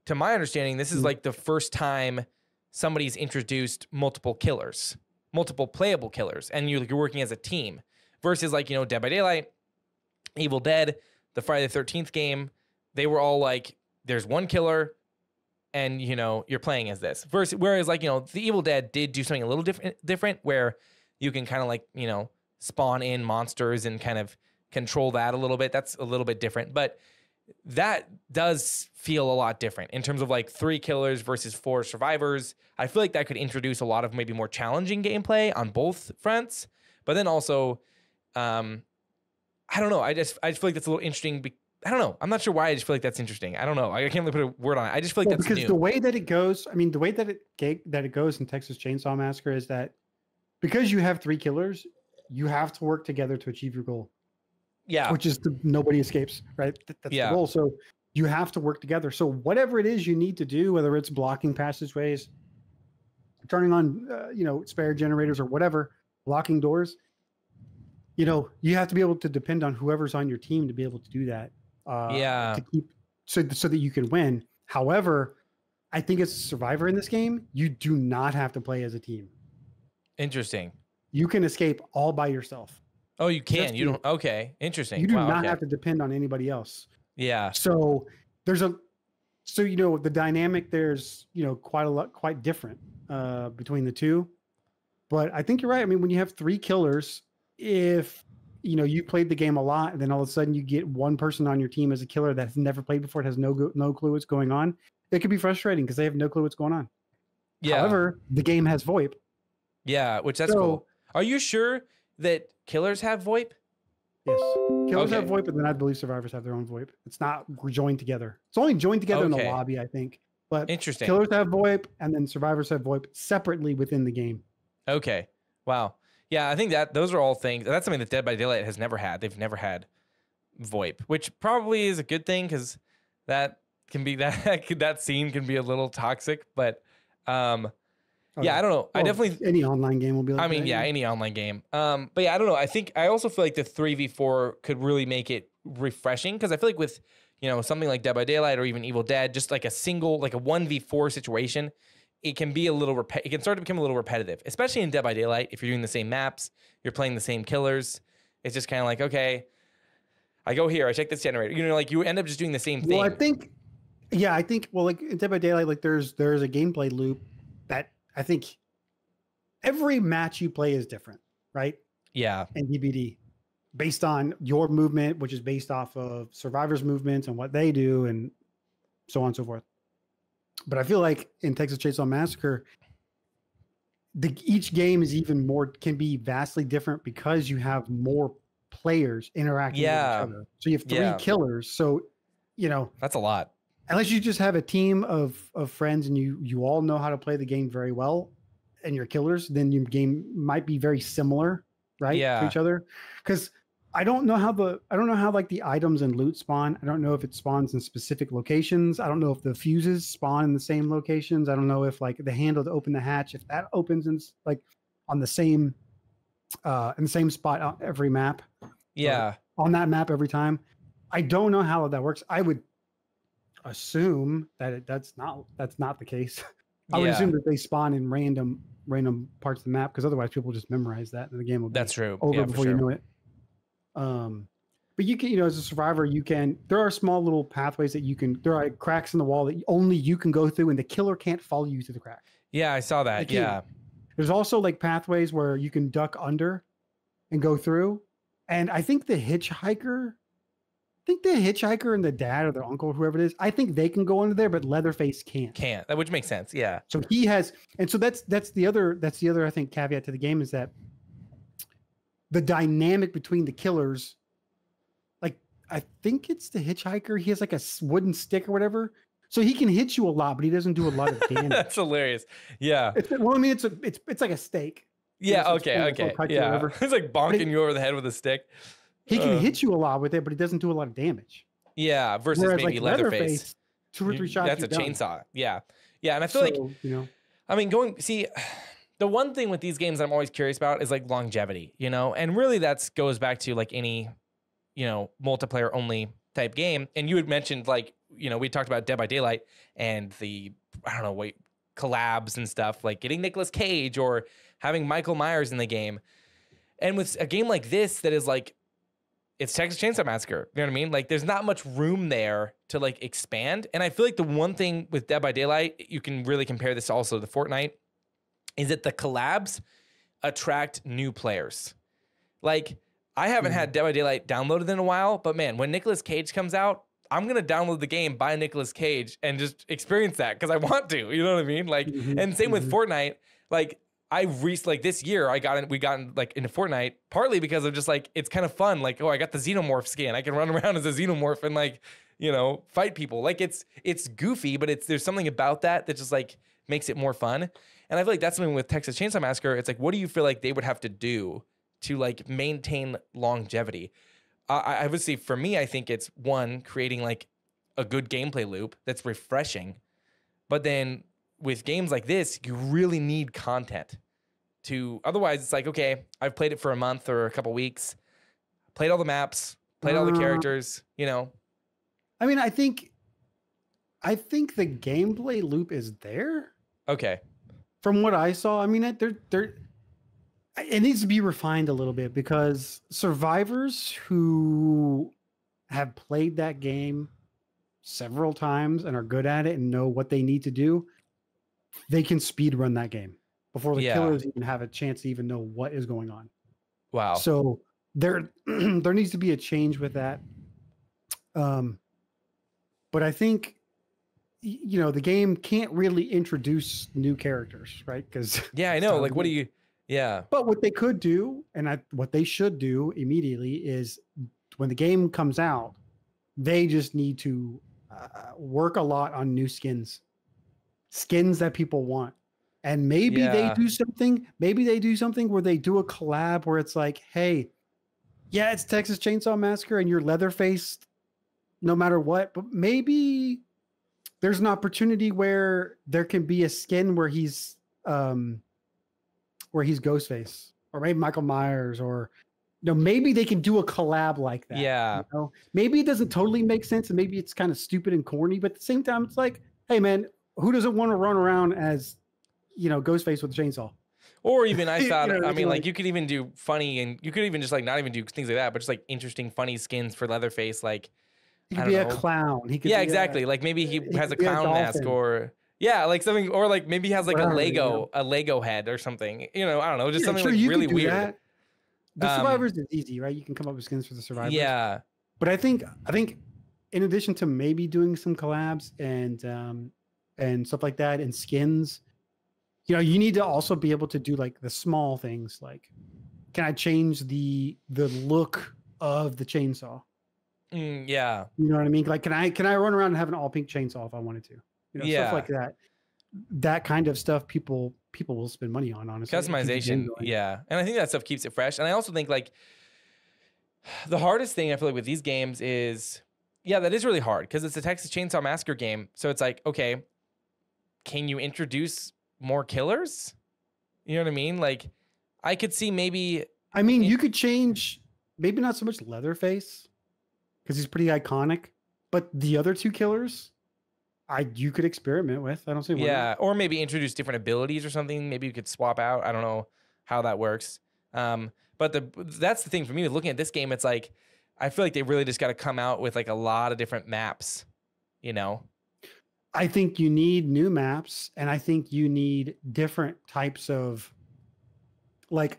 [SPEAKER 1] To my understanding, this is like the first time somebody's introduced multiple playable killers, and you're working as a team versus like, Dead by Daylight, Evil Dead, the Friday the 13th game. They were all like, there's one killer and, you're playing as this whereas like, the Evil Dead did do something a little different where you can kind of like, spawn in monsters and kind of control that a little bit. That's a little bit different, but that does feel a lot different in terms of like 3 killers versus 4 survivors. I feel like that could introduce a lot of maybe more challenging gameplay on both fronts. But then also, I don't know. I just feel like that's a little interesting. I don't know. I'm not sure why. I just feel like that's interesting. I don't know. I can't really put a word on it. I just feel like that's
[SPEAKER 2] because
[SPEAKER 1] new.
[SPEAKER 2] The way that it goes, the way that it goes in Texas Chainsaw Massacre is that because you have 3 killers, you have to work together to achieve your goal. Yeah. Which is nobody escapes, right? That's the goal. So you have to work together. So whatever it is you need to do, whether it's blocking passageways, turning on, spare generators or whatever, locking doors, you have to be able to depend on whoever's on your team to be able to do that. To keep so that you can win. However, I think as a survivor in this game, you do not have to play as a team.
[SPEAKER 1] Interesting.
[SPEAKER 2] You can escape all by yourself.
[SPEAKER 1] Oh, you can. You don't. Okay, interesting.
[SPEAKER 2] You do not have to depend on anybody else. Yeah. So the dynamic there's quite different between the two, but I think you're right. I mean, when you have 3 killers, if you played the game a lot, and then all of a sudden you get one person on your team as a killer that has never played before, it has no clue what's going on. It could be frustrating because they have no clue what's going on. Yeah. However, the game has VoIP.
[SPEAKER 1] Yeah, that's cool. Are you sure that killers have VoIP?
[SPEAKER 2] Yes. Killers have VoIP, and then I believe survivors have their own VoIP. It's not joined together. It's only joined together in the lobby, I think. But interesting. Killers have VoIP, and then survivors have VoIP separately within the game.
[SPEAKER 1] Okay. Wow. Yeah, I think those are all things. That's something that Dead by Daylight has never had. They've never had VoIP, which probably is a good thing because that can be that scene can be a little toxic. But
[SPEAKER 2] Oh,
[SPEAKER 1] yeah, I don't know. I
[SPEAKER 2] Well,
[SPEAKER 1] definitely.
[SPEAKER 2] any online game will be like
[SPEAKER 1] I mean,
[SPEAKER 2] that,
[SPEAKER 1] yeah, any online game. But yeah, I don't know. I also feel like the 3v4 could really make it refreshing because I feel like with something like Dead by Daylight or even Evil Dead, just like a 1v4 situation, it can be it can start to become a little repetitive, especially in Dead by Daylight. If you're doing the same maps, you're playing the same killers. It's just kind of like, okay, I go here, I check this generator. Like you end up just doing the same thing.
[SPEAKER 2] Well, I think, well, like in Dead by Daylight, like there's a gameplay loop that I think every match you play is different, right?
[SPEAKER 1] Yeah.
[SPEAKER 2] And DBD based on your movement, which is based off of survivors' movements and what they do, and so on and so forth. But I feel like in Texas Chainsaw Massacre, each game is can be vastly different because you have more players interacting with each other. So you have 3 killers. So,
[SPEAKER 1] that's a lot.
[SPEAKER 2] Unless you just have a team of friends and you all know how to play the game very well and you're killers, then your game might be very similar, right?
[SPEAKER 1] Yeah.
[SPEAKER 2] To each other. Because I don't know how like the items and loot spawn. I don't know if it spawns in specific locations. I don't know if the fuses spawn in the same locations. I don't know if like the handle to open the hatch, if that opens in like on the same in the same spot on every map.
[SPEAKER 1] Yeah.
[SPEAKER 2] On that map every time. I don't know how that works. I would assume that that's not the case. I would assume that they spawn in random parts of the map because otherwise people just memorize that and the game will be over before you know it. But you can, as a survivor, there are small little pathways that there are cracks in the wall that only you can go through and the killer can't follow you through the crack.
[SPEAKER 1] Yeah, I saw that. Yeah.
[SPEAKER 2] There's also like pathways where you can duck under and go through. And I think the hitchhiker and the dad or the uncle, whoever it is, I think they can go under there, but Leatherface can't.
[SPEAKER 1] Which makes sense. Yeah.
[SPEAKER 2] So he has, and so that's the other I think caveat to the game is that the dynamic between the killers, like I think it's the hitchhiker. He has like a wooden stick or whatever, so he can hit you a lot, but he doesn't do a lot of damage.
[SPEAKER 1] That's hilarious. Yeah.
[SPEAKER 2] It's like a stake.
[SPEAKER 1] Yeah. Okay. Yeah. It's like bonking you over the head with a stick.
[SPEAKER 2] He can hit you a lot with it, but he doesn't do a lot of damage.
[SPEAKER 1] Yeah. Versus maybe
[SPEAKER 2] like
[SPEAKER 1] Leatherface.
[SPEAKER 2] 2 or 3 shots.
[SPEAKER 1] That's a chainsaw. Yeah. Yeah. And I feel like, I mean, the one thing with these games I'm always curious about is like longevity, and really goes back to like any, multiplayer only type game. And you had mentioned like, we talked about Dead by Daylight and the, collabs and stuff like getting Nicolas Cage or having Michael Myers in the game. And with a game like this, that is like, it's Texas Chainsaw Massacre. You know what I mean? Like there's not much room there to like expand. And I feel like the one thing with Dead by Daylight, you can really compare this also to Fortnite, is that the collabs attract new players. Like I haven't had Dead by Daylight downloaded in a while, but man, when Nicolas Cage comes out, I'm going to download the game, buy Nicolas Cage and just experience that because I want to, you know what I mean? Like, and same with Fortnite. Like like this year we got into Fortnite partly because of just like, it's kind of fun. Like, oh, I got the xenomorph skin. I can run around as a xenomorph and like, fight people. Like it's goofy, but there's something about that just like makes it more fun. And I feel like that's something with Texas Chainsaw Massacre. It's like, what do you feel like they would have to do to like maintain longevity? I would say for me, I think it's one, creating like a good gameplay loop that's refreshing. But then with games like this, you really need content otherwise it's like, okay, I've played it for a month or a couple weeks, played all the maps, played all the characters,
[SPEAKER 2] I mean, I think the gameplay loop is there.
[SPEAKER 1] Okay.
[SPEAKER 2] From what I saw, I mean, it needs to be refined a little bit because survivors who have played that game several times and are good at it and know what they need to do, they can speed run that game before the killers even have a chance to even know what is going on.
[SPEAKER 1] Wow.
[SPEAKER 2] So there needs to be a change with that. But I think, the game can't really introduce new characters, right? Because
[SPEAKER 1] I know. Like, what do you? Yeah.
[SPEAKER 2] But what they could do, and what they should do immediately, is when the game comes out, they just need to work a lot on new skins that people want. And maybe they do something. Maybe they do something where they do a collab where it's like, hey, yeah, it's Texas Chainsaw Massacre and you're Leatherface no matter what. But maybe there's an opportunity where there can be a skin where he's where he's Ghostface, or maybe Michael Myers, or maybe they can do a collab like that.
[SPEAKER 1] Yeah.
[SPEAKER 2] Maybe it doesn't totally make sense, and maybe it's kind of stupid and corny, but at the same time, it's like, hey man, who doesn't want to run around as Ghostface with a chainsaw?
[SPEAKER 1] Or even I thought,
[SPEAKER 2] I mean,
[SPEAKER 1] like you could even do funny, and you could even just like not even do things like that, but just like interesting, funny skins for Leatherface. Like
[SPEAKER 2] he could be a clown. He could
[SPEAKER 1] exactly. Like maybe he has a clown mask, or like something, or like maybe he has like a Lego head or something. I don't know, just something like really weird.
[SPEAKER 2] That. The survivors is easy, right? You can come up with skins for the survivors.
[SPEAKER 1] Yeah.
[SPEAKER 2] But I think in addition to maybe doing some collabs and stuff like that and skins, you need to also be able to do like the small things, like, can I change the look of the chainsaw?
[SPEAKER 1] Yeah.
[SPEAKER 2] You know what I mean? Like, can I run around and have an all pink chainsaw if I wanted to? Stuff like that. That kind of stuff people will spend money on, honestly.
[SPEAKER 1] Customization. Yeah. And I think that stuff keeps it fresh. And I also think like the hardest thing I feel like with these games is, that is really hard because it's a Texas Chainsaw Massacre game. So it's like, okay, can you introduce more killers? You know what I mean? Like, I could see maybe.
[SPEAKER 2] I mean, you could change, maybe not so much Leatherface because he's pretty iconic, but the other two killers, you could experiment with. I don't see why.
[SPEAKER 1] Yeah, or maybe introduce different abilities or something. Maybe you could swap out. I don't know how that works. But that's the thing for me with looking at this game. It's like I feel like they really just got to come out with like a lot of different maps.
[SPEAKER 2] I think you need new maps, and I think you need different types of, like,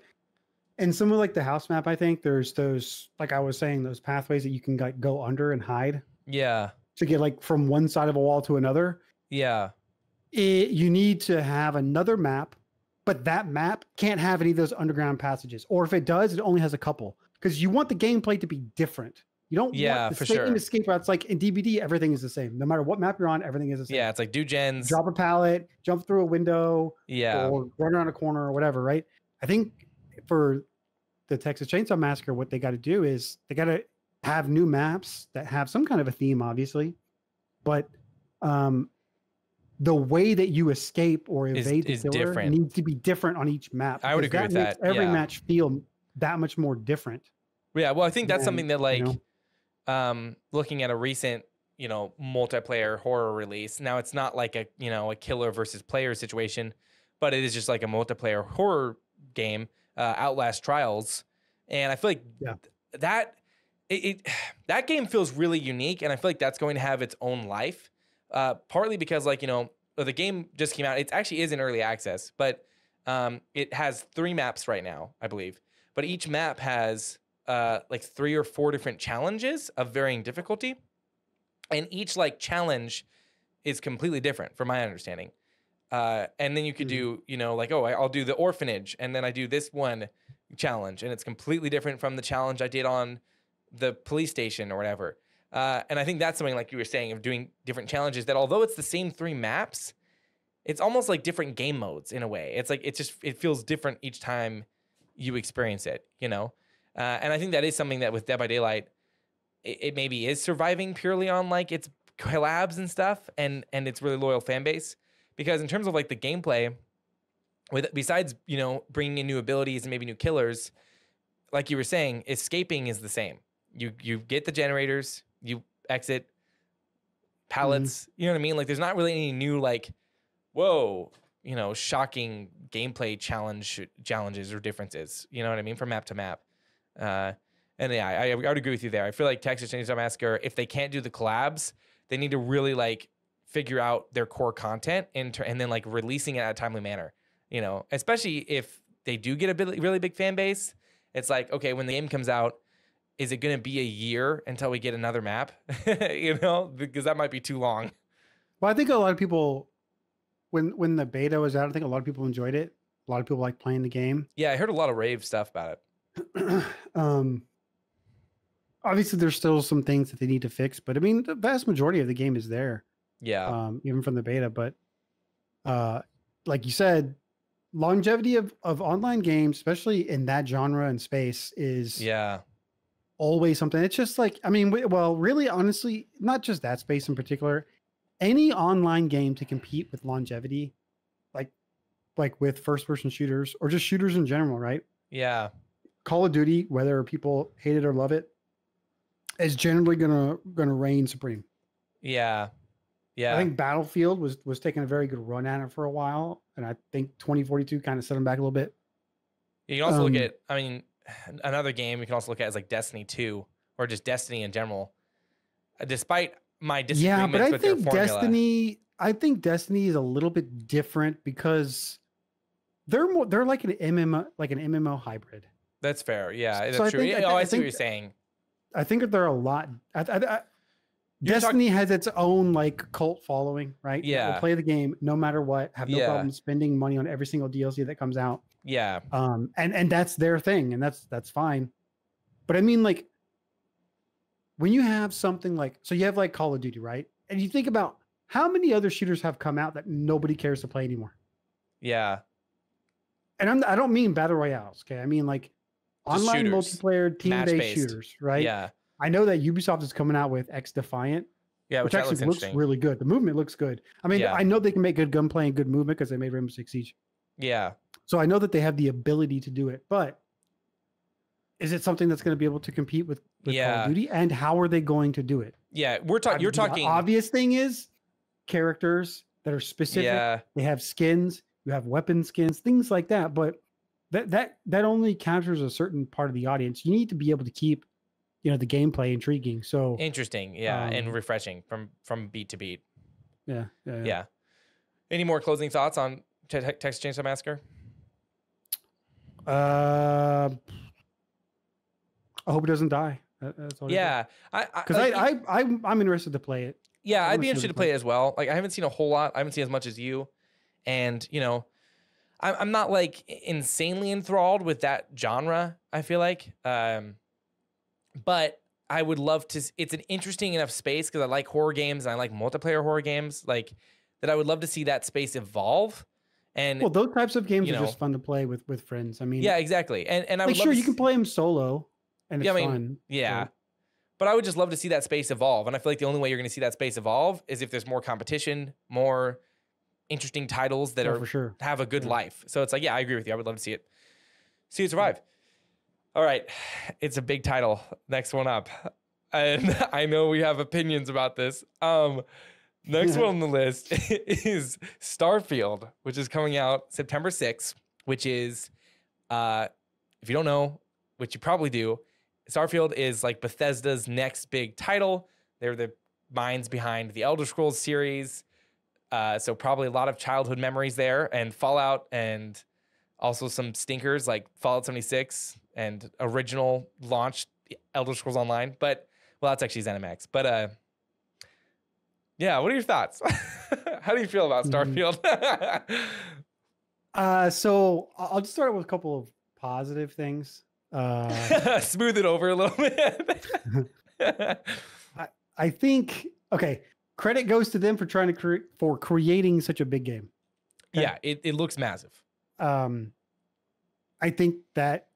[SPEAKER 2] and some of like the house map. I think there's those, like I was saying, those pathways that you can like go under and hide.
[SPEAKER 1] Yeah.
[SPEAKER 2] To get like from one side of a wall to another.
[SPEAKER 1] Yeah.
[SPEAKER 2] You need to have another map, but that map can't have any of those underground passages. Or if it does, it only has a couple. Because you want the gameplay to be different. You don't want the same escape routes. Like in DBD, everything is the same. No matter what map you're on, everything is the same.
[SPEAKER 1] Yeah, it's like do gens.
[SPEAKER 2] Drop a pallet, jump through a window,
[SPEAKER 1] or
[SPEAKER 2] run around a corner or whatever, right? I think for the Texas Chainsaw Massacre, what they got to do is they got to have new maps that have some kind of a theme, obviously. But the way that you escape or evade the killer different. Needs to be different on each map.
[SPEAKER 1] I would agree with that.
[SPEAKER 2] Every match feel that much more different.
[SPEAKER 1] Yeah, well, I think that's something that like looking at a recent, multiplayer horror release. Now it's not like a killer versus player situation, but it is just like a multiplayer horror game, Outlast Trials. And I feel like that that game feels really unique, and I feel like that's going to have its own life. Partly because the game just came out. It actually is in early access, but it has 3 maps right now, I believe. But each map has like 3 or 4 different challenges of varying difficulty, and each like challenge is completely different from my understanding. And then you could do, like, I'll do the orphanage, and then I do this one challenge, and it's completely different from the challenge I did on the police station or whatever. And I think that's something like you were saying of doing different challenges that although it's the same 3 maps, it's almost like different game modes in a way. It's like, it feels different each time you experience it, and I think that is something that with Dead by Daylight, it maybe is surviving purely on like its collabs and stuff and its really loyal fan base. Because in terms of like the gameplay, besides, bringing in new abilities and maybe new killers, like you were saying, escaping is the same. You get the generators, you exit pallets, you know what I mean? Like there's not really any new like, whoa, shocking gameplay challenges or differences, you know what I mean, from map to map. And yeah, I would agree with you there. I feel like Texas Chainsaw Massacre, if they can't do the collabs, they need to really like figure out their core content and then like releasing it in a timely manner, especially if they do get a really big fan base. It's like, okay, when the game comes out, is it going to be a year until we get another map? Because that might be too long.
[SPEAKER 2] Well, I think a lot of people, when the beta was out, I think a lot of people enjoyed it. A lot of people like playing the game.
[SPEAKER 1] Yeah, I heard a lot of rave stuff about
[SPEAKER 2] it. Obviously, there's still some things that they need to fix, but I mean, the vast majority of the game is there.
[SPEAKER 1] Yeah.
[SPEAKER 2] Even from the beta, but like you said, longevity of online games, especially in that genre and space, is always something. It's just like, I mean, well, really, honestly, not just that space in particular. Any online game to compete with longevity, like like with first person shooters or just shooters in general, right?
[SPEAKER 1] Yeah.
[SPEAKER 2] Call of Duty, whether people hate it or love it, is generally gonna reign supreme.
[SPEAKER 1] Yeah. Yeah.
[SPEAKER 2] I think Battlefield was taking a very good run at it for a while, and I think 2042 kind of set them back a little bit.
[SPEAKER 1] You can also look at, I mean, another game you can also look at is like Destiny 2 or just Destiny in general. Despite my disagreements with their formula.
[SPEAKER 2] I think Destiny is a little bit different because they're like an MMO hybrid.
[SPEAKER 1] That's fair. Yeah, that's
[SPEAKER 2] so
[SPEAKER 1] true. I see what you're saying.
[SPEAKER 2] I think that they're a lot. Destiny has its own like cult following, right?
[SPEAKER 1] Yeah.
[SPEAKER 2] Will play the game no matter what. Have no problem spending money on every single DLC that comes out.
[SPEAKER 1] Yeah.
[SPEAKER 2] And that's their thing, and that's fine. But I mean, like, when you have something like, so you have like Call of Duty, right? And you think about how many other shooters have come out that nobody cares to play anymore.
[SPEAKER 1] Yeah.
[SPEAKER 2] And I don't mean battle royales. Okay. I mean like
[SPEAKER 1] just
[SPEAKER 2] online
[SPEAKER 1] shooters.
[SPEAKER 2] multiplayer team-based shooters, right?
[SPEAKER 1] Yeah.
[SPEAKER 2] I know that Ubisoft is coming out with X Defiant.
[SPEAKER 1] Yeah,
[SPEAKER 2] which actually looks really good. The movement looks good. I mean, I know they can make good gunplay and good movement because they made Rainbow Six Siege.
[SPEAKER 1] Yeah.
[SPEAKER 2] So I know that they have the ability to do it, but is it something that's going to be able to compete with Call of Duty? And how are they going to do it?
[SPEAKER 1] Yeah, you're talking.
[SPEAKER 2] The obvious thing is characters that are specific.
[SPEAKER 1] Yeah.
[SPEAKER 2] They have skins. You have weapon skins, things like that. But that only captures a certain part of the audience. You need to be able to keep, the gameplay intriguing. So
[SPEAKER 1] interesting, and refreshing from beat to beat.
[SPEAKER 2] Yeah.
[SPEAKER 1] Any more closing thoughts on Texas Chainsaw Massacre?
[SPEAKER 2] I hope it doesn't die. That's all.
[SPEAKER 1] Yeah,
[SPEAKER 2] I'm interested to play it.
[SPEAKER 1] Yeah, I'd be interested to play it as well. Like I haven't seen a whole lot. I haven't seen as much as you, and I'm not like insanely enthralled with that genre. I feel like, but I would love to. It's an interesting enough space because I like horror games and I like multiplayer horror games. Like that, I would love to see that space evolve. And
[SPEAKER 2] well, those types of games are just fun to play with friends. I mean,
[SPEAKER 1] yeah, exactly. And I would
[SPEAKER 2] sure you can play them solo, and it's fun.
[SPEAKER 1] Yeah. So. But I would just love to see that space evolve. And I feel like the only way you're going to see that space evolve is if there's more competition, more interesting titles that have a good life. So it's like, yeah, I agree with you. I would love to see it survive. All right. It's a big title. Next one up. And I know we have opinions about this. Next one on the list is Starfield, which is coming out September 6th, which is, if you don't know, which you probably do, Starfield is like Bethesda's next big title. They're the minds behind the Elder Scrolls series. So probably a lot of childhood memories there, and Fallout, and also some stinkers like Fallout 76 and original launch Elder Scrolls Online. But, well, that's actually ZeniMax. But, yeah, what are your thoughts? How do you feel about Starfield?
[SPEAKER 2] So I'll just start with a couple of positive things.
[SPEAKER 1] Smooth it over a little bit.
[SPEAKER 2] I think, okay, credit goes to them for trying to creating such a big game. Okay?
[SPEAKER 1] Yeah, it looks massive.
[SPEAKER 2] I think that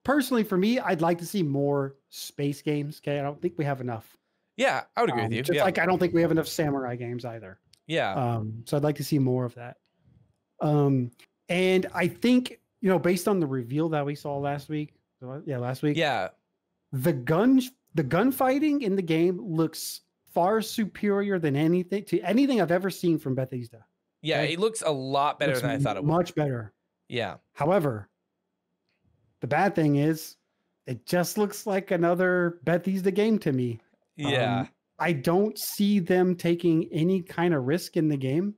[SPEAKER 2] personally for me, I'd like to see more space games. Okay, I don't think we have enough.
[SPEAKER 1] Yeah, I would agree with you.
[SPEAKER 2] Just like I don't think we have enough samurai games either.
[SPEAKER 1] Yeah.
[SPEAKER 2] So I'd like to see more of that. And I think, based on the reveal that we saw last week.
[SPEAKER 1] Yeah.
[SPEAKER 2] The gunfighting in the game looks far superior than anything I've ever seen from Bethesda.
[SPEAKER 1] Yeah, it looks a lot better than I thought it would.
[SPEAKER 2] Much better.
[SPEAKER 1] Yeah.
[SPEAKER 2] However, the bad thing is it just looks like another Bethesda game to me.
[SPEAKER 1] Yeah.
[SPEAKER 2] I don't see them taking any kind of risk in the game.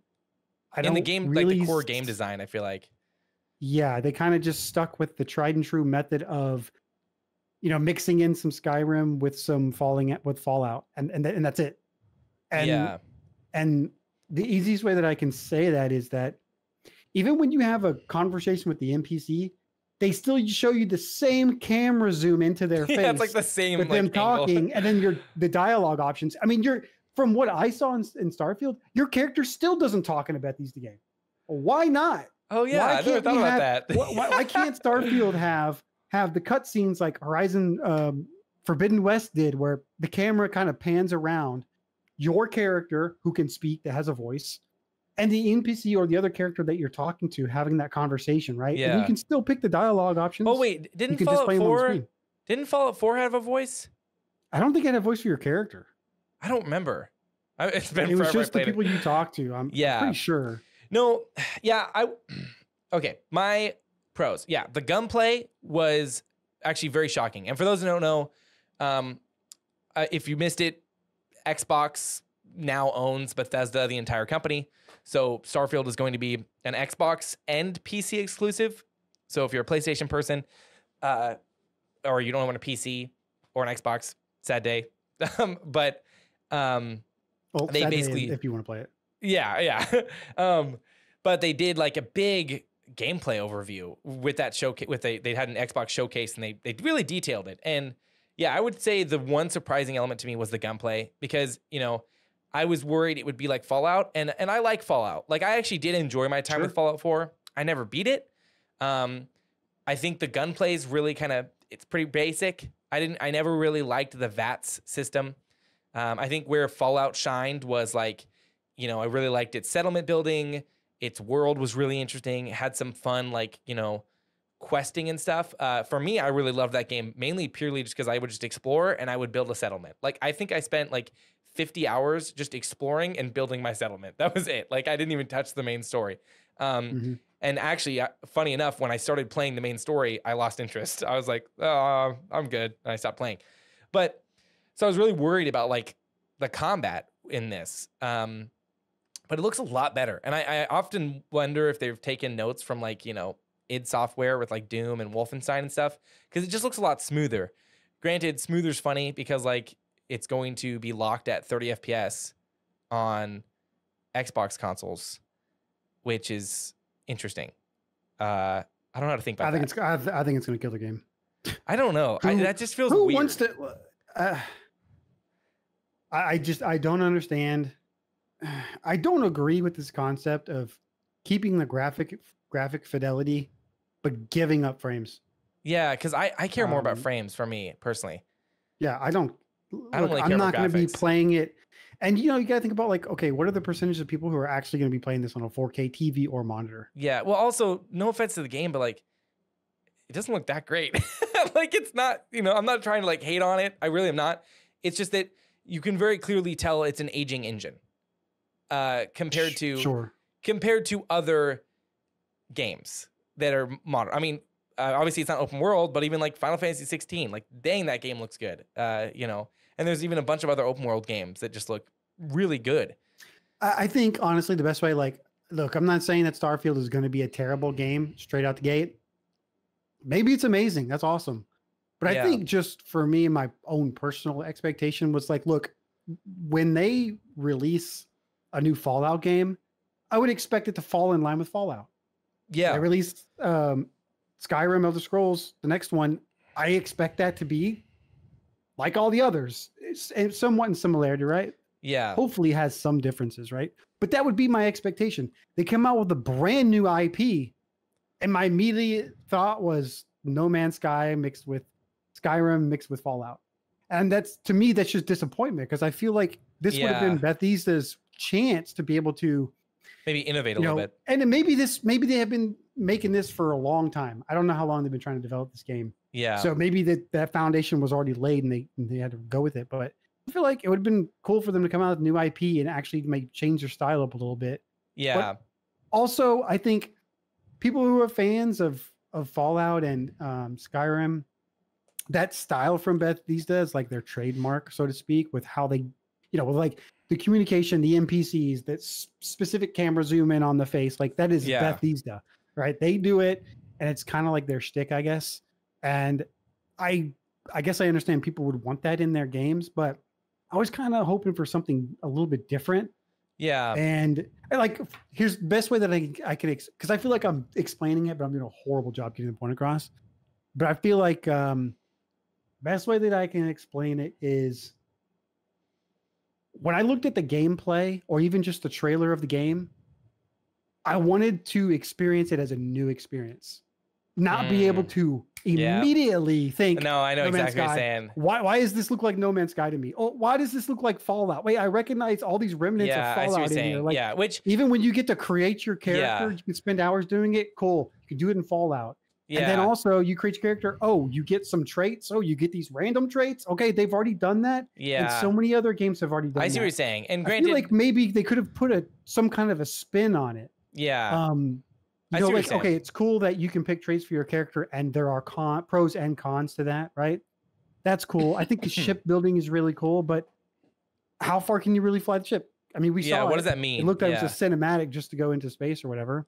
[SPEAKER 1] In the game, like the core game design, I feel like.
[SPEAKER 2] Yeah, they kind of just stuck with the tried and true method of, mixing in some Skyrim with some Fallout, and that's it. And the easiest way that I can say that is that even when you have a conversation with the NPC, they still show you the same camera zoom into their face.
[SPEAKER 1] Yeah, it's like the same
[SPEAKER 2] with them talking, and then the dialogue options. I mean, from what I saw in Starfield, your character still doesn't talk in a Bethesda game. Why not?
[SPEAKER 1] Oh yeah, I never thought about that.
[SPEAKER 2] why can't Starfield have the cutscenes like Horizon Forbidden West did, where the camera kind of pans around your character who can speak, that has a voice, and the NPC or the other character that you're talking to having that conversation, right? And you
[SPEAKER 1] Yeah.
[SPEAKER 2] can still pick the dialogue options.
[SPEAKER 1] Oh wait,
[SPEAKER 2] You
[SPEAKER 1] didn't
[SPEAKER 2] can display
[SPEAKER 1] Fallout
[SPEAKER 2] them on the
[SPEAKER 1] 4
[SPEAKER 2] screen.
[SPEAKER 1] didn't Fallout 4 have a voice?
[SPEAKER 2] I don't think it had a voice for your character.
[SPEAKER 1] I don't remember. It's been
[SPEAKER 2] It was
[SPEAKER 1] forever I
[SPEAKER 2] just the
[SPEAKER 1] played
[SPEAKER 2] people
[SPEAKER 1] it.
[SPEAKER 2] you talk to. I'm pretty sure.
[SPEAKER 1] No, yeah, okay, my pros. Yeah, the gunplay was actually very shocking. And for those who don't know, if you missed it, Xbox now owns Bethesda, the entire company. So Starfield is going to be an Xbox and PC exclusive. So if you're a PlayStation person, or you don't want a PC or an Xbox, sad day. But they basically,
[SPEAKER 2] if you want to play it.
[SPEAKER 1] yeah. But they did like a big gameplay overview with that showcase. They had an Xbox showcase and they really detailed it. And yeah, I would say the one surprising element to me was the gunplay because, you know, I was worried it would be like Fallout, and I like Fallout. Like I actually did enjoy my time with Fallout 4. I never beat it. I think the gunplay is really it's pretty basic. I never really liked the VATS system. I think where Fallout shined was like, you know, I really liked its settlement building. Its world was really interesting. It had some fun, like, you know, questing and stuff. For me, I really loved that game, mainly purely just because I would just explore and I would build a settlement. Like, I think I spent like 50 hours just exploring and building my settlement. That was it. Like, I didn't even touch the main story. And actually, funny enough, when I started playing the main story, I lost interest. I was like, oh, I'm good. And I stopped playing. But so I was really worried about like the combat in this. But it looks a lot better. And I often wonder if they've taken notes from like, you know, id Software with like Doom and Wolfenstein and stuff, because it just looks a lot smoother. Granted, smoother's funny because like it's going to be locked at 30 FPS on Xbox consoles, which is interesting. I don't know how to think about that.
[SPEAKER 2] I think it's going to kill the game.
[SPEAKER 1] I don't know. That just feels
[SPEAKER 2] who
[SPEAKER 1] weird.
[SPEAKER 2] Wants to? I don't understand. I don't agree with this concept of keeping the graphic fidelity, but giving up frames.
[SPEAKER 1] Yeah, because I care more about frames for me personally.
[SPEAKER 2] Yeah, I don't really
[SPEAKER 1] care
[SPEAKER 2] I'm not going to be
[SPEAKER 1] graphics.
[SPEAKER 2] playing it. And, you know, you got to think about like, okay, what are the percentage of people who are actually going to be playing this on a 4K TV or monitor?
[SPEAKER 1] Yeah. Well, also, no offense to the game, but like, it doesn't look that great. Like, it's not, you know, I'm not trying to like hate on it. I really am not. It's just that you can very clearly tell it's an aging engine compared to other games that are modern. I mean, obviously it's not open world, but even like Final Fantasy 16, like dang, that game looks good. You know, and there's even a bunch of other open world games that just look really good.
[SPEAKER 2] I think honestly, the best way, like, look, I'm not saying that Starfield is going to be a terrible game straight out the gate. Maybe it's amazing. That's awesome. But I think just for me, my own personal expectation was like, look, when they release a new Fallout game, I would expect it to fall in line with Fallout.
[SPEAKER 1] Yeah.
[SPEAKER 2] They released Skyrim, Elder Scrolls, the next one. I expect that to be like all the others. It's somewhat in similarity, right?
[SPEAKER 1] Yeah.
[SPEAKER 2] Hopefully it has some differences, right? But that would be my expectation. They come out with a brand new IP, and my immediate thought was No Man's Sky mixed with Skyrim mixed with Fallout. And that's, to me, that's just disappointment, because I feel like this would have been Bethesda's chance to be able to
[SPEAKER 1] maybe innovate a little bit.
[SPEAKER 2] And maybe they have been making this for a long time. I don't know how long they've been trying to develop this game.
[SPEAKER 1] Yeah.
[SPEAKER 2] So maybe that foundation was already laid and they had to go with it. But I feel like it would have been cool for them to come out with a new IP and actually change their style up a little bit.
[SPEAKER 1] Yeah.
[SPEAKER 2] But also, I think people who are fans of Fallout and Skyrim, that style from Bethesda is like their trademark, so to speak, with how they, with like the communication, the NPCs, that specific camera zoom in on the face, like that is Bethesda, right? They do it, and it's kind of like their shtick, I guess. And I guess I understand people would want that in their games, but I was kind of hoping for something a little bit different.
[SPEAKER 1] Yeah.
[SPEAKER 2] And like, here's the best way that I can, because I feel like I'm explaining it, but I'm doing a horrible job getting the point across. But I feel like best way that I can explain it is when I looked at the gameplay or even just the trailer of the game, I wanted to experience it as a new experience. not be able to immediately think,
[SPEAKER 1] no, I know exactly what you're saying.
[SPEAKER 2] Why does this look like No Man's Sky to me? Oh, why does this look like Fallout? Wait, I recognize all these remnants of Fallout in here. Like,
[SPEAKER 1] which
[SPEAKER 2] even when you get to create your character, you can spend hours doing it. Cool. You can do it in Fallout. Yeah. And then also you create your character. Oh, you get some traits. Oh, you get these random traits. Okay, they've already done that.
[SPEAKER 1] Yeah.
[SPEAKER 2] And so many other games have already done that.
[SPEAKER 1] I see what you're saying. And granted,
[SPEAKER 2] I feel like maybe they could have put some kind of a spin on it.
[SPEAKER 1] Yeah.
[SPEAKER 2] You know, like, okay, it's cool that you can pick traits for your character and there are pros and cons to that, right? That's cool. I think the ship building is really cool, but how far can you really fly the ship? I mean, we saw
[SPEAKER 1] what does that mean?
[SPEAKER 2] It looked like it was a cinematic just to go into space or whatever.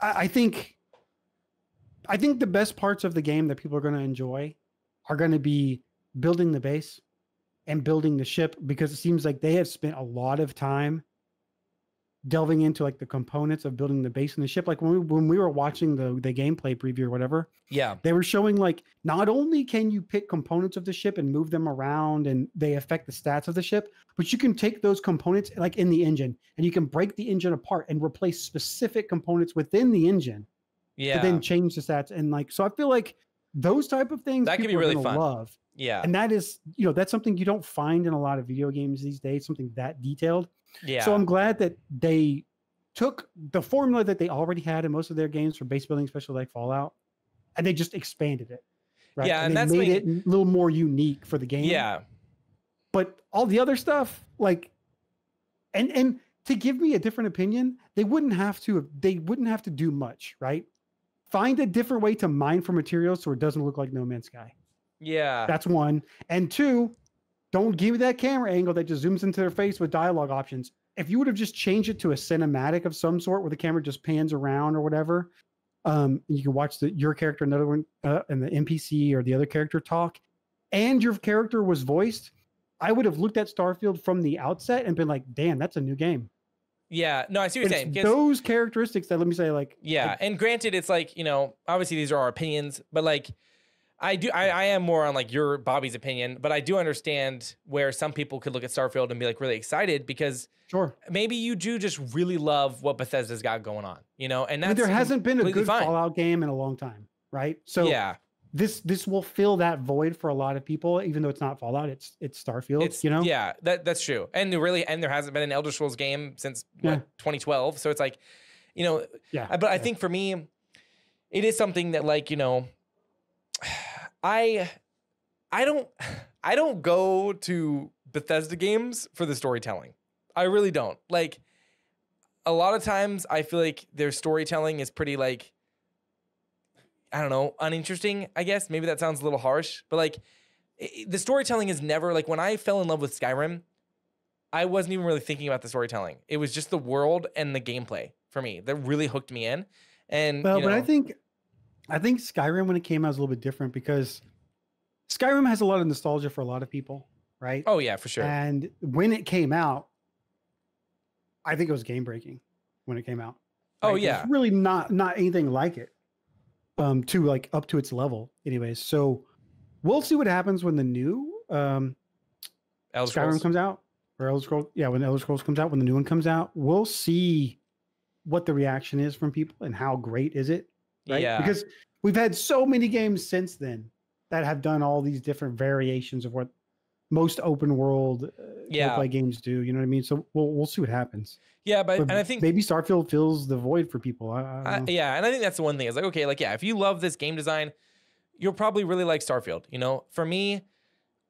[SPEAKER 2] I think the best parts of the game that people are going to enjoy are going to be building the base and building the ship, because it seems like they have spent a lot of time delving into like the components of building the base and the ship. Like when we were watching the gameplay preview or whatever, they were showing like not only can you pick components of the ship and move them around and they affect the stats of the ship, but you can take those components like in the engine and you can break the engine apart and replace specific components within the engine to then change the stats. And like, so I feel like those type of things
[SPEAKER 1] that could be really fun.
[SPEAKER 2] Love. Yeah. And that is, you know, that's something you don't find in a lot of video games these days, something that detailed. Yeah. So I'm glad that they took the formula that they already had in most of their games for base building, especially like Fallout, and they just expanded it. Right?
[SPEAKER 1] Yeah,
[SPEAKER 2] and that's made it a little more unique for the game.
[SPEAKER 1] Yeah.
[SPEAKER 2] But all the other stuff, like, and to give me a different opinion, they wouldn't have to do much, right? Find a different way to mine for materials so it doesn't look like No Man's Sky.
[SPEAKER 1] Yeah.
[SPEAKER 2] That's one. And two, don't give me that camera angle that just zooms into their face with dialogue options. If you would have just changed it to a cinematic of some sort where the camera just pans around or whatever, you can watch your character, another one, and the NPC or the other character talk, and your character was voiced, I would have looked at Starfield from the outset and been like, damn, that's a new game.
[SPEAKER 1] Yeah, no, I see what you're saying.
[SPEAKER 2] Those characteristics that, let me say, like...
[SPEAKER 1] Yeah, and granted, it's like, you know, obviously these are our opinions, but like, I am more on like your Bobby's opinion, but I do understand where some people could look at Starfield and be like really excited because maybe you do just really love what Bethesda's got going on, you know, and that's
[SPEAKER 2] there hasn't been a good Fallout game in a long time, right? So this will fill that void for a lot of people, even though it's not Fallout, it's Starfield, you know?
[SPEAKER 1] Yeah, that's true. And there hasn't been an Elder Scrolls game since 2012. So it's like, you know, but I think for me, it is something that like, you know, I don't go to Bethesda games for the storytelling. I really don't. Like, a lot of times I feel like their storytelling is pretty like, I don't know, uninteresting, I guess. Maybe that sounds a little harsh, but like the storytelling is never like when I fell in love with Skyrim, I wasn't even really thinking about the storytelling. It was just the world and the gameplay for me that really hooked me in. And
[SPEAKER 2] but I think Skyrim, when it came out, was a little bit different because Skyrim has a lot of nostalgia for a lot of people, right?
[SPEAKER 1] Oh yeah, for sure.
[SPEAKER 2] And when it came out, I think it was game breaking when it came out.
[SPEAKER 1] Right? Oh yeah,
[SPEAKER 2] it's really not anything like it, to like up to its level. Anyways, so we'll see what happens when the new Skyrim comes out, or Elder Scrolls. Yeah, when Elder Scrolls comes out, when the new one comes out, we'll see what the reaction is from people and how great is it. Right? Yeah, because we've had so many games since then that have done all these different variations of what most open world play games do. You know what I mean? So we'll see what happens.
[SPEAKER 1] Yeah, but and I think
[SPEAKER 2] maybe Starfield fills the void for people.
[SPEAKER 1] Yeah, and I think that's the one thing. Is like, okay, like if you love this game design, you'll probably really like Starfield. You know, for me,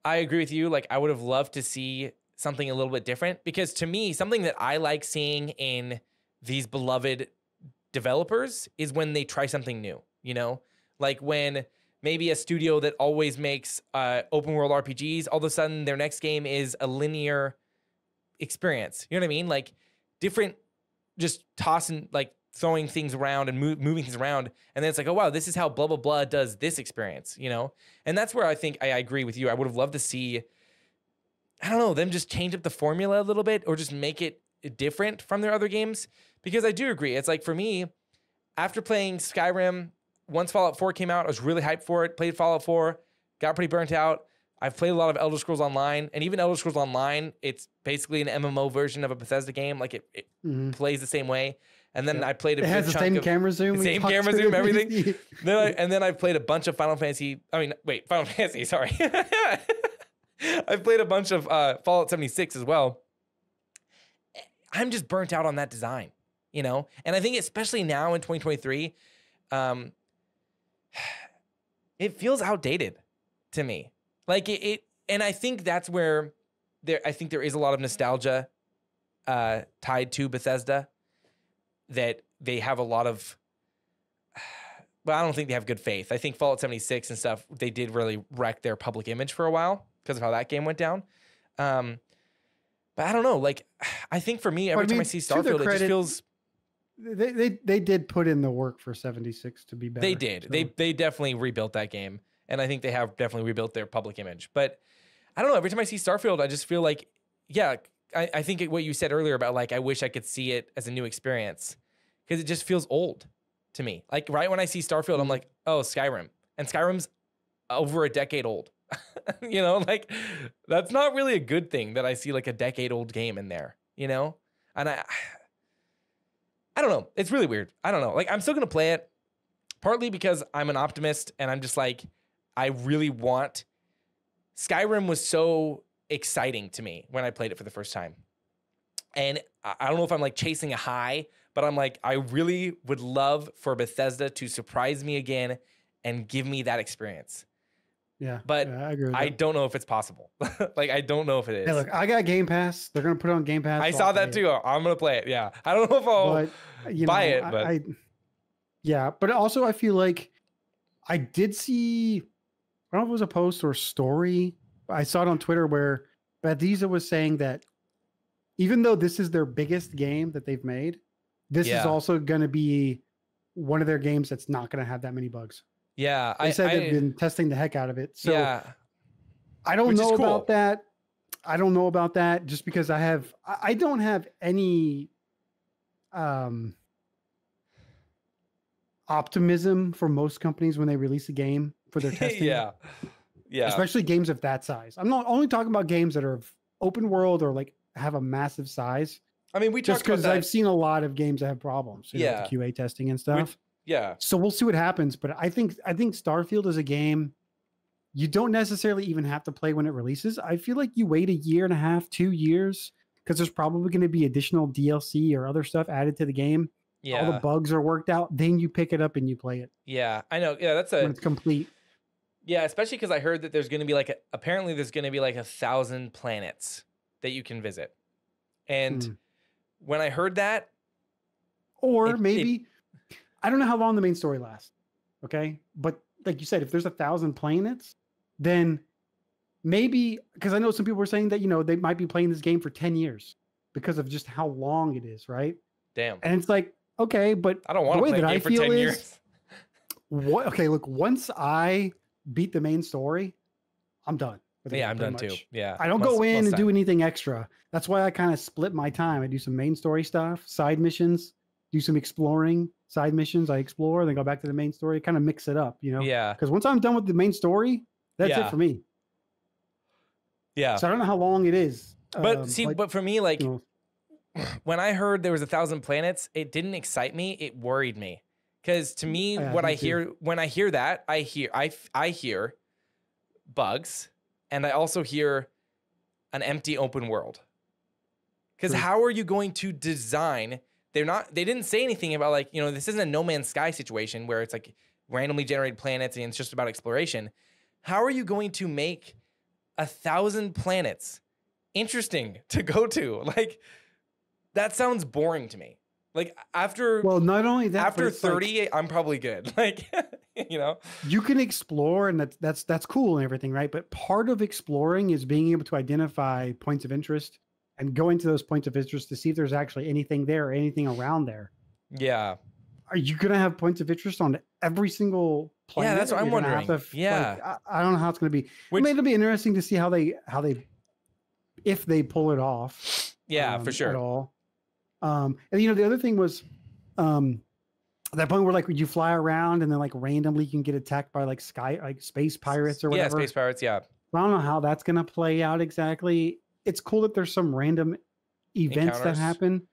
[SPEAKER 1] I agree with you. Like, I would have loved to see something a little bit different because to me, something that I like seeing in these beloved developers is when they try something new. You know, like when maybe a studio that always makes open world RPGs, all of a sudden their next game is a linear experience. You know what I mean? Like different, just tossing, like throwing things around and moving things around. And then it's like, oh, wow, this is how blah, blah, blah does this experience, you know? And that's where I think I agree with you. I would have loved to see, I don't know, them just change up the formula a little bit or just make it different from their other games. Because I do agree. It's like for me, after playing Skyrim, once Fallout 4 came out, I was really hyped for it. Played Fallout 4, got pretty burnt out. I've played a lot of Elder Scrolls Online, and even Elder Scrolls Online, it's basically an MMO version of a Bethesda game. Like it plays the same way. And then I played a
[SPEAKER 2] It has
[SPEAKER 1] good
[SPEAKER 2] the
[SPEAKER 1] chunk
[SPEAKER 2] same
[SPEAKER 1] of
[SPEAKER 2] camera zoom.
[SPEAKER 1] same camera zoom, everything. And then I played a bunch of Final Fantasy. Final Fantasy. Sorry, I've played a bunch of Fallout 76 as well. I'm just burnt out on that design, you know. And I think especially now in 2023, it feels outdated to me. Like it, and I think that's where I think there is a lot of nostalgia tied to Bethesda. That they have a lot of, well, I don't think they have good faith. I think Fallout 76 and stuff, they did really wreck their public image for a while because of how that game went down. But I don't know. Like, I think for me, every time I see Starfield, it just feels.
[SPEAKER 2] They did put in the work for 76 to be better.
[SPEAKER 1] They did. So. They definitely rebuilt that game. And I think they have definitely rebuilt their public image. But I don't know. Every time I see Starfield, I just feel like, yeah, I think what you said earlier about like, I wish I could see it as a new experience because it just feels old to me. Like right when I see Starfield, I'm like, oh, Skyrim. And Skyrim's over a decade old. You know, like that's not really a good thing that I see like a decade old game in there, you know? And I don't know. It's really weird. I don't know. Like I'm still going to play it partly because I'm an optimist and I'm just like, I really want. Skyrim was so exciting to me when I played it for the first time. And I don't know if I'm like chasing a high, but I'm like, I really would love for Bethesda to surprise me again and give me that experience.
[SPEAKER 2] Yeah.
[SPEAKER 1] But
[SPEAKER 2] I agree with
[SPEAKER 1] I
[SPEAKER 2] that.
[SPEAKER 1] don't know if it's possible. Like, I don't know if it is.
[SPEAKER 2] Hey, look, I got Game Pass. They're going to put it on Game Pass.
[SPEAKER 1] I saw that too. I'm going to play it. Yeah. I don't know if I'll buy it, but.
[SPEAKER 2] Yeah. But also, I feel like I did see, I don't know if it was a post or a story. I saw it on Twitter where Bethesda was saying that even though this is their biggest game that they've made, this is also going to be one of their games that's not going to have that many bugs.
[SPEAKER 1] Yeah.
[SPEAKER 2] They said they've been testing the heck out of it. So
[SPEAKER 1] yeah.
[SPEAKER 2] I don't know about that. I don't know about that just because I don't have any optimism for most companies when they release a game for their testing.
[SPEAKER 1] Yeah.
[SPEAKER 2] Especially games of that size. I'm not only talking about games that are open world or like have a massive size.
[SPEAKER 1] I mean, we
[SPEAKER 2] just because I've seen a lot of games that have problems. You know, with QA testing and stuff. So we'll see what happens. But I think Starfield is a game you don't necessarily even have to play when it releases. I feel like you wait a year and a half, 2 years, because there's probably going to be additional DLC or other stuff added to the game.
[SPEAKER 1] Yeah.
[SPEAKER 2] All the bugs are worked out. Then you pick it up and you play it.
[SPEAKER 1] Yeah, I know. Yeah,
[SPEAKER 2] when it's complete.
[SPEAKER 1] Yeah, especially because I heard that there's going to be apparently there's going to be 1,000 planets that you can visit. And when I heard that.
[SPEAKER 2] Or maybe, I don't know how long the main story lasts. Okay. But like you said, if there's 1,000 planets, then maybe, because I know some people were saying that, you know, they might be playing this game for 10 years because of just how long it is, right?
[SPEAKER 1] Damn.
[SPEAKER 2] And it's like, okay, but
[SPEAKER 1] I don't want to play a game for 10 years.
[SPEAKER 2] Okay, look, once I beat the main story, I'm done.
[SPEAKER 1] Yeah, I'm done too. Yeah.
[SPEAKER 2] I don't go in and do anything extra. That's why I kind of split my time. I do some main story stuff, side missions, do some exploring, side missions. I explore, then go back to the main story, kind of mix it up, you know?
[SPEAKER 1] Yeah.
[SPEAKER 2] Because once I'm done with the main story, that's it for me.
[SPEAKER 1] Yeah.
[SPEAKER 2] So I don't know how long it is.
[SPEAKER 1] But but for me, you know, when I heard there was 1,000 planets, it didn't excite me. It worried me. Because to me, when I hear that, I hear bugs, and I also hear an empty open world. Because how are you going to design? They didn't say anything about this isn't a No Man's Sky situation where it's like randomly generated planets and it's just about exploration. How are you going to make 1,000 planets interesting to go to? Like, that sounds boring to me. Like
[SPEAKER 2] not only that,
[SPEAKER 1] after 30, I'm probably good. Like, you know,
[SPEAKER 2] you can explore and that's cool and everything, right? But part of exploring is being able to identify points of interest and go into those points of interest to see if there's actually anything there or anything around there.
[SPEAKER 1] Yeah.
[SPEAKER 2] Are you going to have points of interest on every single planet?
[SPEAKER 1] Yeah, that's what I'm wondering.
[SPEAKER 2] I don't know how it's going to be. I mean, it'll be interesting to see how they, if they pull it off.
[SPEAKER 1] Yeah, for sure.
[SPEAKER 2] At all. And you know, the other thing was, that point where you fly around and then randomly you can get attacked by space pirates or whatever.
[SPEAKER 1] Yeah, space pirates. Yeah.
[SPEAKER 2] I don't know how that's going to play out exactly. It's cool that there's some random events that happen.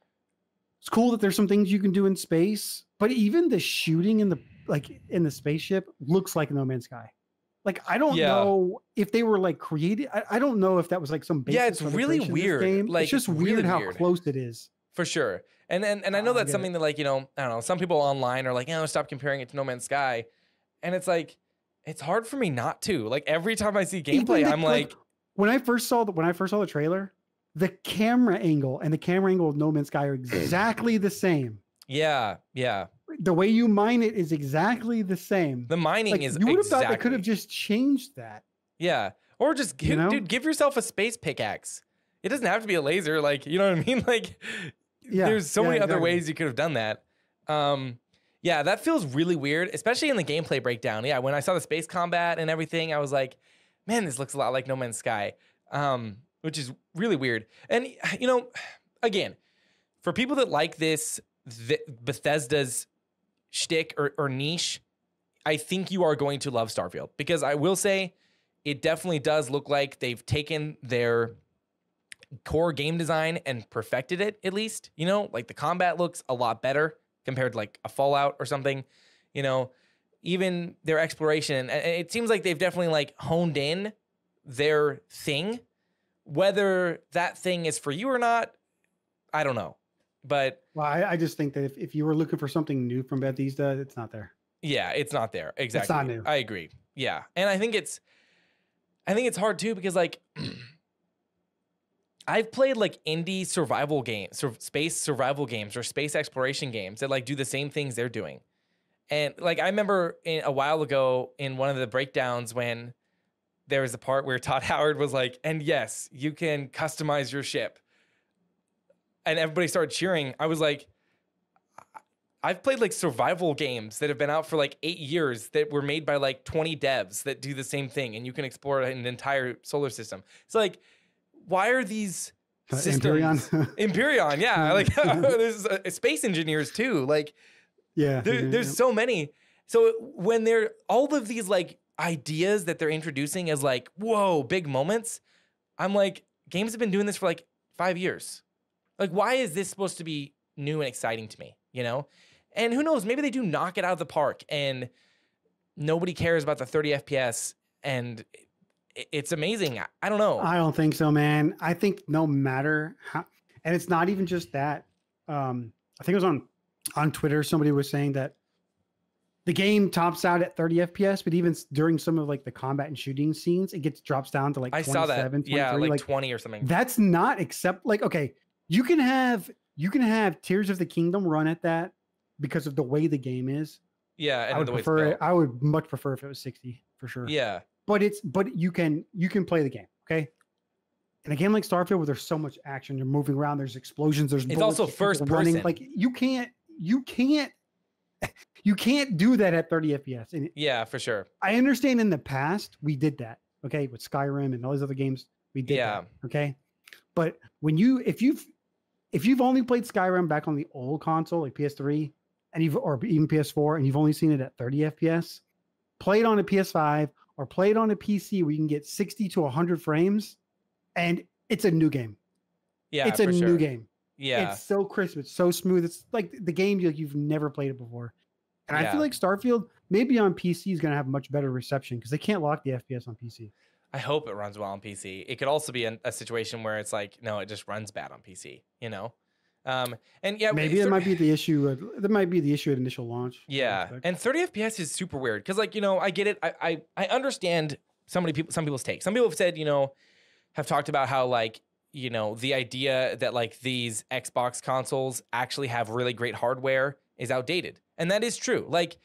[SPEAKER 2] it's cool that there's some things you can do in space, but even the shooting in the spaceship looks like No Man's Sky. Like, I don't know if they were like created. I don't know if that was like some basis.
[SPEAKER 1] Yeah, it's really weird.
[SPEAKER 2] Game.
[SPEAKER 1] Like,
[SPEAKER 2] it's just
[SPEAKER 1] really
[SPEAKER 2] weird how
[SPEAKER 1] weird.
[SPEAKER 2] close it is.
[SPEAKER 1] For sure. And I know that's something that, like, you know, I don't know, some people online are like, stop comparing it to No Man's Sky. And it's like, it's hard for me not to. Like, every time I see gameplay, I'm like
[SPEAKER 2] when I first saw the trailer, the camera angle and the camera angle of No Man's Sky are exactly the same.
[SPEAKER 1] Yeah.
[SPEAKER 2] The way you mine it is exactly the same.
[SPEAKER 1] The mining is
[SPEAKER 2] you would have thought they could have just changed that.
[SPEAKER 1] Yeah. Or just dude, give yourself a space pickaxe. It doesn't have to be a laser, like, you know what I mean? Like, there's so many other ways you could have done that. Yeah, that feels really weird, especially in the gameplay breakdown. Yeah, when I saw the space combat and everything, I was like, man, this looks a lot like No Man's Sky, which is really weird. And, you know, again, for people that like this, Bethesda's shtick or niche, I think you are going to love Starfield, because I will say it definitely does look like they've taken their core game design and perfected it, at least. You know, like the combat looks a lot better compared to like a Fallout or something. You know, even their exploration, and it seems like they've definitely like honed in their thing. Whether that thing is for you or not, I don't know. But
[SPEAKER 2] well, I just think that if you were looking for something new from Bethesda, it's not there.
[SPEAKER 1] Yeah, it's not there. Exactly.
[SPEAKER 2] It's not new.
[SPEAKER 1] I agree. Yeah. And I think it's hard too, because like I've played like indie survival games, space survival games or space exploration games that like do the same things they're doing. And like I remember a while ago in one of the breakdowns when there was a part where Todd Howard was like, and yes, you can customize your ship. And everybody started cheering. I was like, I've played like survival games that have been out for like 8 years that were made by like 20 devs that do the same thing, and you can explore an entire solar system. It's like, why are these systems? Empyrean, yeah. Like there's space engineers too. Like, yeah, there's so many. So when they're all of these like ideas that they're introducing as like, whoa, big moments, I'm like, games have been doing this for like 5 years. Like, why is this supposed to be new and exciting to me? You know? And who knows, maybe they do knock it out of the park and nobody cares about the 30 FPS and it's amazing. I don't know.
[SPEAKER 2] I don't think so, man. I think no matter how, and it's not even just that. I think it was on Twitter, somebody was saying that the game tops out at 30 FPS, but even during some of like the combat and shooting scenes, it drops down to like 27,
[SPEAKER 1] I saw that.
[SPEAKER 2] 23,
[SPEAKER 1] yeah, like 20 or something.
[SPEAKER 2] That's not like, okay, you can have Tears of the Kingdom run at that because of the way the game is.
[SPEAKER 1] Yeah, and
[SPEAKER 2] I would prefer it. I would much prefer if it was 60 for sure.
[SPEAKER 1] Yeah.
[SPEAKER 2] But you can play the game, okay? In a game like Starfield where there's so much action, you're moving around, there's explosions, there's
[SPEAKER 1] it's also first person.
[SPEAKER 2] Like you can't do that at 30 FPS. And
[SPEAKER 1] yeah, for sure.
[SPEAKER 2] I understand in the past we did that, okay, with Skyrim and all these other games, we did that, okay? But when if you've only played Skyrim back on the old console, like PS3, or even PS4, and you've only seen it at 30 FPS, play it on a PS5 or play it on a PC where you can get 60 to 100 frames, and it's a new game.
[SPEAKER 1] Yeah,
[SPEAKER 2] it's a new game.
[SPEAKER 1] Yeah,
[SPEAKER 2] it's so crisp, it's so smooth. It's like the game you've never played it before. And I feel like Starfield, maybe on PC, is going to have much better reception because they can't lock the FPS on PC.
[SPEAKER 1] I hope it runs well on PC. It could also be a situation where it's like, no, it just runs bad on PC, you know? And yeah,
[SPEAKER 2] maybe it might be the issue. That might be the issue at initial launch.
[SPEAKER 1] Yeah, and 30 FPS is super weird because, like, you know, I get it. I understand some people's take. Some people have said, you know, have talked about how, like, you know, the idea that like these Xbox consoles actually have really great hardware is outdated, and that is true. Like,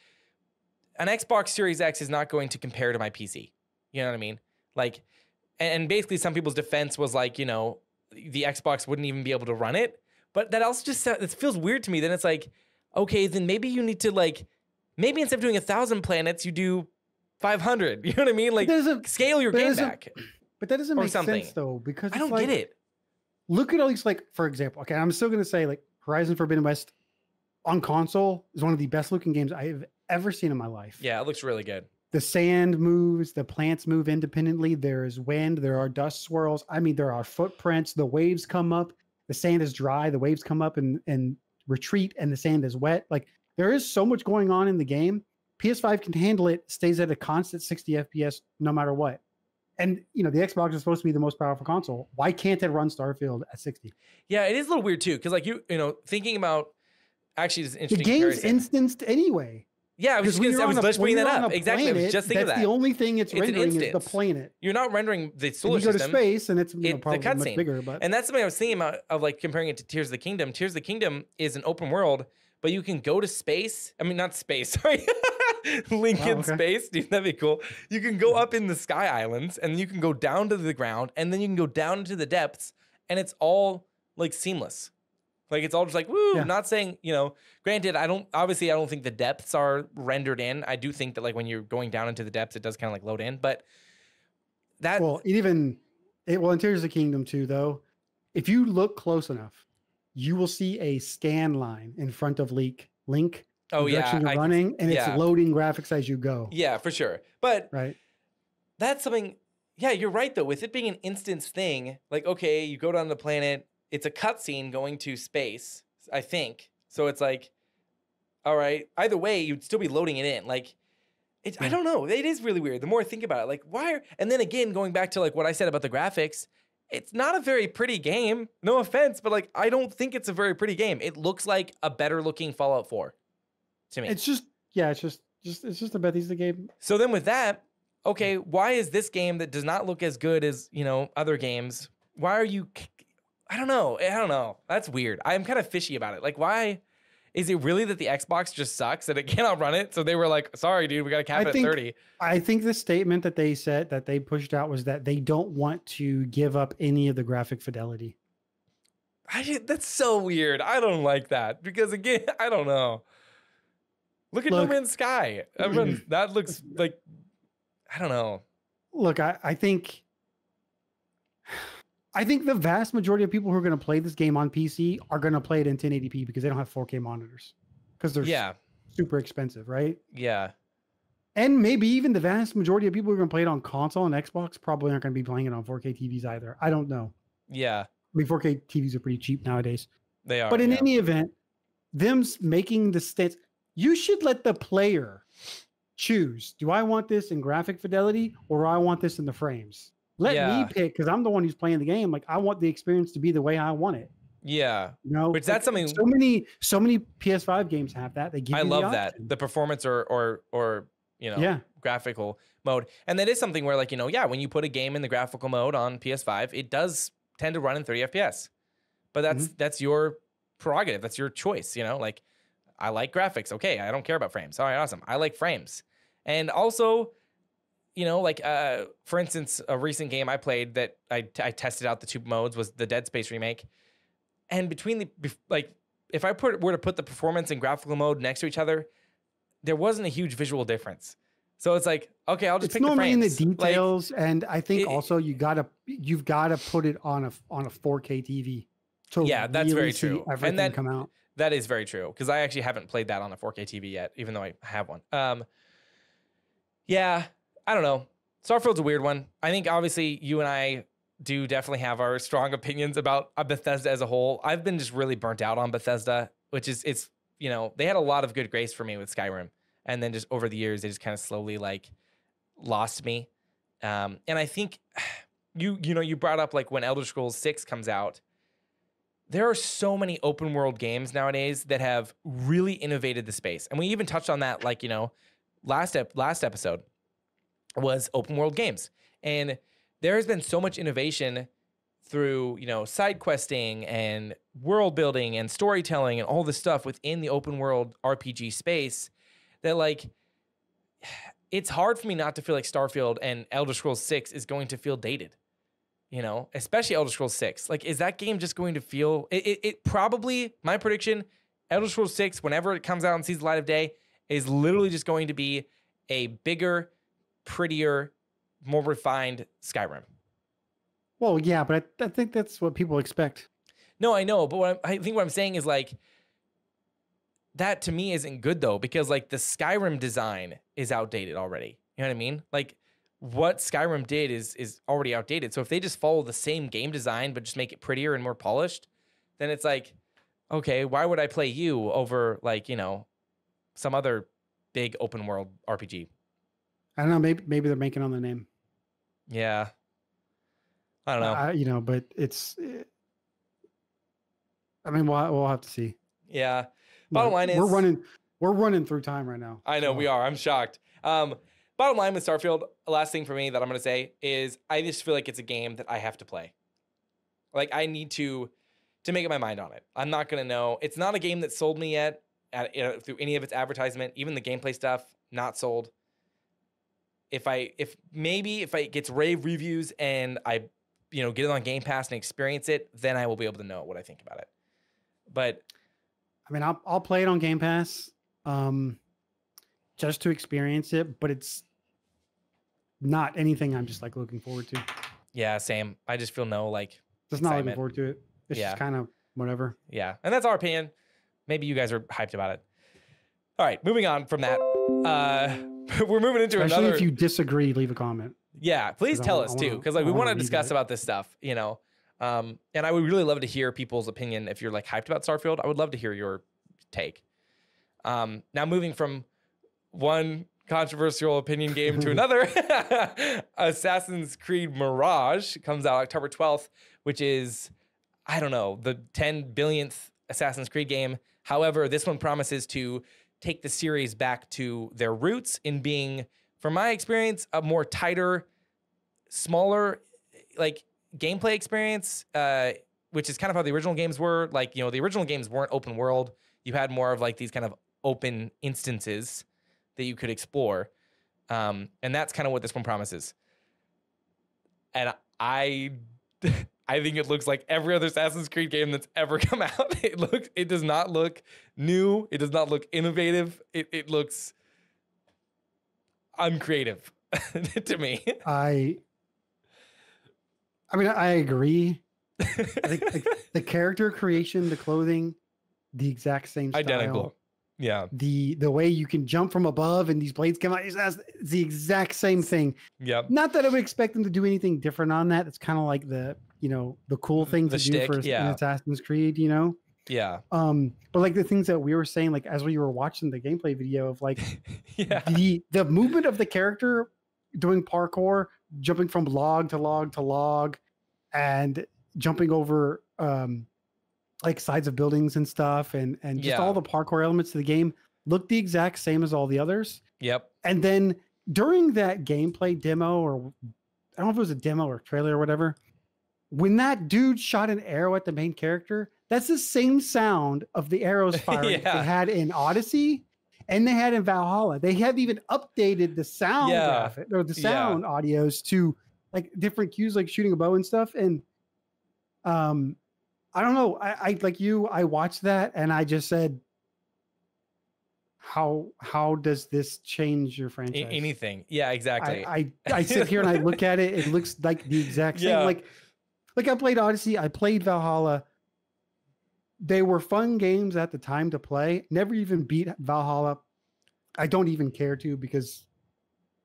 [SPEAKER 1] an Xbox Series X is not going to compare to my PC. You know what I mean? Like, and basically some people's defense was like, you know, the Xbox wouldn't even be able to run it. But that also just, it feels weird to me. Then it's like, okay, then maybe you need to like, maybe instead of doing 1,000 planets, you do 500. You know what I mean? Like, scale your game back.
[SPEAKER 2] But that doesn't make sense though, because
[SPEAKER 1] I don't get it.
[SPEAKER 2] Look at all these, like, for example, okay, I'm still going to say like Horizon Forbidden West on console is one of the best looking games I have ever seen in my life.
[SPEAKER 1] Yeah, it looks really good.
[SPEAKER 2] The sand moves, the plants move independently. There is wind, there are dust swirls. I mean, there are footprints. The waves come up. The sand is dry. The waves come up and retreat and the sand is wet. Like there is so much going on in the game. PS5 can handle it, stays at a constant 60 FPS no matter what. And you know, the Xbox is supposed to be the most powerful console. Why can't it run Starfield at 60?
[SPEAKER 1] Yeah, it is a little weird too, because like you know, thinking about actually this
[SPEAKER 2] The
[SPEAKER 1] interesting
[SPEAKER 2] game's
[SPEAKER 1] comparison.
[SPEAKER 2] instanced anyway.
[SPEAKER 1] Yeah, I was just bringing that up. Exactly, I was just thinking of
[SPEAKER 2] That's
[SPEAKER 1] that.
[SPEAKER 2] the only thing it's rendering is the
[SPEAKER 1] instance.
[SPEAKER 2] planet.
[SPEAKER 1] You're not rendering the
[SPEAKER 2] And
[SPEAKER 1] solar
[SPEAKER 2] you go to
[SPEAKER 1] system.
[SPEAKER 2] space, and it's
[SPEAKER 1] The
[SPEAKER 2] probably much
[SPEAKER 1] cutscene.
[SPEAKER 2] bigger. But
[SPEAKER 1] And that's something I was thinking about of like comparing it to Tears of the Kingdom. Tears of the Kingdom is an open world, but you can go to space. I mean, not space, sorry. Lincoln space. Dude, that'd be cool. You can go up in the sky islands and you can go down to the ground and then you can go down into the depths and it's all like seamless. Like it's all just like, woo,
[SPEAKER 2] Yeah.
[SPEAKER 1] not saying, you know, granted, I don't think the depths are rendered in. I do think that like when you're going down into the depths, it does kind of like load in, but that,
[SPEAKER 2] well, in Tears of the Kingdom too, though, if you look close enough, you will see a scan line in front of Link.
[SPEAKER 1] oh
[SPEAKER 2] the
[SPEAKER 1] yeah,
[SPEAKER 2] direction you're running, and
[SPEAKER 1] yeah.
[SPEAKER 2] it's loading graphics as you go.
[SPEAKER 1] Yeah, for sure. But
[SPEAKER 2] Right.
[SPEAKER 1] that's something, yeah, you're right though. With it being an instance thing, like, okay, you go down the planet, it's a cutscene going to space, I think. So it's like, all right, either way, you'd still be loading it in. Like, I don't know. It is really weird. The more I think about it, like, and then again, going back to like what I said about the graphics, it's not a very pretty game. No offense, but like, I don't think it's a very pretty game. It looks like a better looking Fallout 4 to me.
[SPEAKER 2] It's just a Bethesda game.
[SPEAKER 1] So then with that, okay, why is this game that does not look as good as, you know, other games? Why are you, I don't know. That's weird. I'm kind of fishy about it. Like, why is it really that the Xbox just sucks that it cannot run it? So they were like, sorry, dude, we got to cap it at 30.
[SPEAKER 2] I think the statement that they said that they pushed out was that they don't want to give up any of the graphic fidelity.
[SPEAKER 1] That's so weird. I don't like that because again, I don't know. Look at No Man's Sky. That looks like, I don't know.
[SPEAKER 2] Look, I think the vast majority of people who are going to play this game on PC are going to play it in 1080p because they don't have 4K monitors because they're super expensive, right?
[SPEAKER 1] Yeah.
[SPEAKER 2] And maybe even the vast majority of people who are going to play it on console and Xbox probably aren't going to be playing it on 4K TVs either. I don't know.
[SPEAKER 1] Yeah.
[SPEAKER 2] I mean, 4K TVs are pretty cheap nowadays.
[SPEAKER 1] They are.
[SPEAKER 2] But in any event, them making the stance, you should let the player choose. Do I want this in graphic fidelity or do I want this in the frames? Let me pick because I'm the one who's playing the game. Like I want the experience to be the way I want it.
[SPEAKER 1] Yeah.
[SPEAKER 2] You know,
[SPEAKER 1] which that's something
[SPEAKER 2] so many PS5 games have that. They give you
[SPEAKER 1] love
[SPEAKER 2] the
[SPEAKER 1] that. The performance or you know, graphical mode. And that is something where like, you know, when you put a game in the graphical mode on PS5, it does tend to run in 30 FPS. But that's your prerogative. That's your choice, you know? Like I like graphics. Okay, I don't care about frames. All right, awesome. I like frames. And also, you know, like, for instance, a recent game I played that I tested out the two modes was the Dead Space remake. And between if I were to put the performance and graphical mode next to each other, there wasn't a huge visual difference. So it's like, okay, I'll just pick the frames.
[SPEAKER 2] It's normally in the details, and I think also you've got to put it on a 4K TV. To
[SPEAKER 1] that's very true.
[SPEAKER 2] And that come out.
[SPEAKER 1] That is very true because I actually haven't played that on a 4K TV yet, even though I have one. I don't know. Starfield's a weird one. I think obviously you and I do definitely have our strong opinions about Bethesda as a whole. I've been just really burnt out on Bethesda, which is, you know, they had a lot of good grace for me with Skyrim. And then just over the years, they just kind of slowly like lost me. And I think you brought up like when Elder Scrolls 6 comes out, there are so many open world games nowadays that have really innovated the space. And we even touched on that, like, you know, last episode was open world games. And there has been so much innovation through, you know, side questing and world building and storytelling and all this stuff within the open world RPG space that like, it's hard for me not to feel like Starfield and Elder Scrolls 6 is going to feel dated, you know, especially Elder Scrolls 6. Like, is that game just going to feel, it probably, my prediction, Elder Scrolls 6, whenever it comes out and sees the light of day, is literally just going to be a bigger, prettier, more refined Skyrim.
[SPEAKER 2] Well, yeah, but I think that's what people expect.
[SPEAKER 1] No, I know, but I think what I'm saying is like, that to me isn't good though, because like the Skyrim design is outdated already. You know what I mean? Like what Skyrim did is already outdated. So if they just follow the same game design, but just make it prettier and more polished, then it's like, okay, why would I play you over like, some other big open world RPG?
[SPEAKER 2] I don't know. Maybe they're making on the name.
[SPEAKER 1] Yeah. I don't know.
[SPEAKER 2] But I mean, we'll have to see.
[SPEAKER 1] Yeah. Bottom line is
[SPEAKER 2] we're running through time right now.
[SPEAKER 1] I know we are. I'm shocked. Bottom line with Starfield, last thing for me that I'm going to say is I just feel like it's a game that I have to play. Like I need to make up my mind on it. I'm not going to know. It's not a game that sold me yet through any of its advertisement, even the gameplay stuff, not sold. If it gets rave reviews and I, get it on Game Pass and experience it, then I will be able to know what I think about it. But
[SPEAKER 2] I mean, I'll play it on Game Pass, just to experience it, but it's not anything I'm just like looking forward to.
[SPEAKER 1] Yeah, same. I just feel
[SPEAKER 2] just not looking forward to it. It's just kind of whatever.
[SPEAKER 1] Yeah, and that's our opinion. Maybe you guys are hyped about it. All right, moving on from that. We're moving into
[SPEAKER 2] Especially
[SPEAKER 1] another.
[SPEAKER 2] If you disagree, leave a comment.
[SPEAKER 1] Yeah, please tell us too, because we want to discuss about this stuff, and I would really love to hear people's opinion. If you're like hyped about Starfield, I would love to hear your take. Now moving from one controversial opinion game to another, Assassin's Creed Mirage comes out October 12th, which is, I don't know, the 10 billionth Assassin's Creed game. However, this one promises to take the series back to their roots in being, from my experience, a more tighter, smaller, like gameplay experience, which is kind of how the original games were. Like, the original games weren't open world. You had more of like these kind of open instances that you could explore. And that's kind of what this one promises. And I think it looks like every other Assassin's Creed game that's ever come out. It does not look new. It does not look innovative. It looks uncreative to me.
[SPEAKER 2] I mean, I agree. I think the character creation, the clothing, the exact same style.
[SPEAKER 1] Identical. Yeah.
[SPEAKER 2] The way you can jump from above and these blades come out, it's the exact same thing.
[SPEAKER 1] Yep.
[SPEAKER 2] Not that I would expect them to do anything different on that. It's kind of like the cool thing to do for an Assassin's Creed,
[SPEAKER 1] Yeah.
[SPEAKER 2] But like the things that we were saying, like as we were watching the gameplay video of like
[SPEAKER 1] yeah.
[SPEAKER 2] the movement of the character doing parkour, jumping from log to log to log, and jumping over like sides of buildings and stuff, and just all the parkour elements of the game look the exact same as all the others.
[SPEAKER 1] Yep.
[SPEAKER 2] And then during that gameplay demo, or I don't know if it was a demo or trailer or whatever, when that dude shot an arrow at the main character, that's the same sound of the arrows firing they had in Odyssey and they had in Valhalla. They have even updated the sound graphic or the sound audios to like different cues, like shooting a bow and stuff. And I don't know. I like you. I watched that and I just said, how does this change your franchise?
[SPEAKER 1] Anything? Yeah, exactly.
[SPEAKER 2] I sit here and I look at it. It looks like the exact same. Like I played Odyssey. I played Valhalla. They were fun games at the time to play. Never even beat Valhalla. I don't even care to, because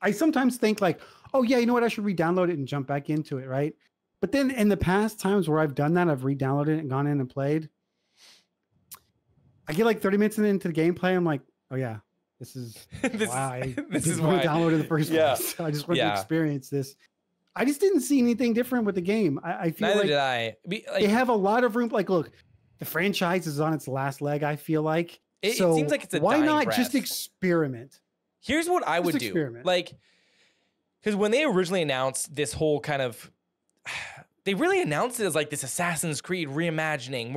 [SPEAKER 2] I sometimes think like, oh yeah, you know what? I should re-download it and jump back into it, right? But then in the past times where I've done that, I've re-downloaded it and gone in and played. I get like 30 minutes into the gameplay. I'm like, oh yeah, this is why this is why I downloaded in the first place. I just wanted to experience this. I just didn't see anything different with the game. I feel
[SPEAKER 1] Neither
[SPEAKER 2] like
[SPEAKER 1] did I.
[SPEAKER 2] They have a lot of room. Like, look, the franchise is on its last leg, I feel like.
[SPEAKER 1] It seems like it's a
[SPEAKER 2] why
[SPEAKER 1] dying
[SPEAKER 2] not
[SPEAKER 1] breath.
[SPEAKER 2] just experiment?
[SPEAKER 1] Here's what I would do. Like, because when they originally announced this whole kind of, they really announced it as like this Assassin's Creed reimagining.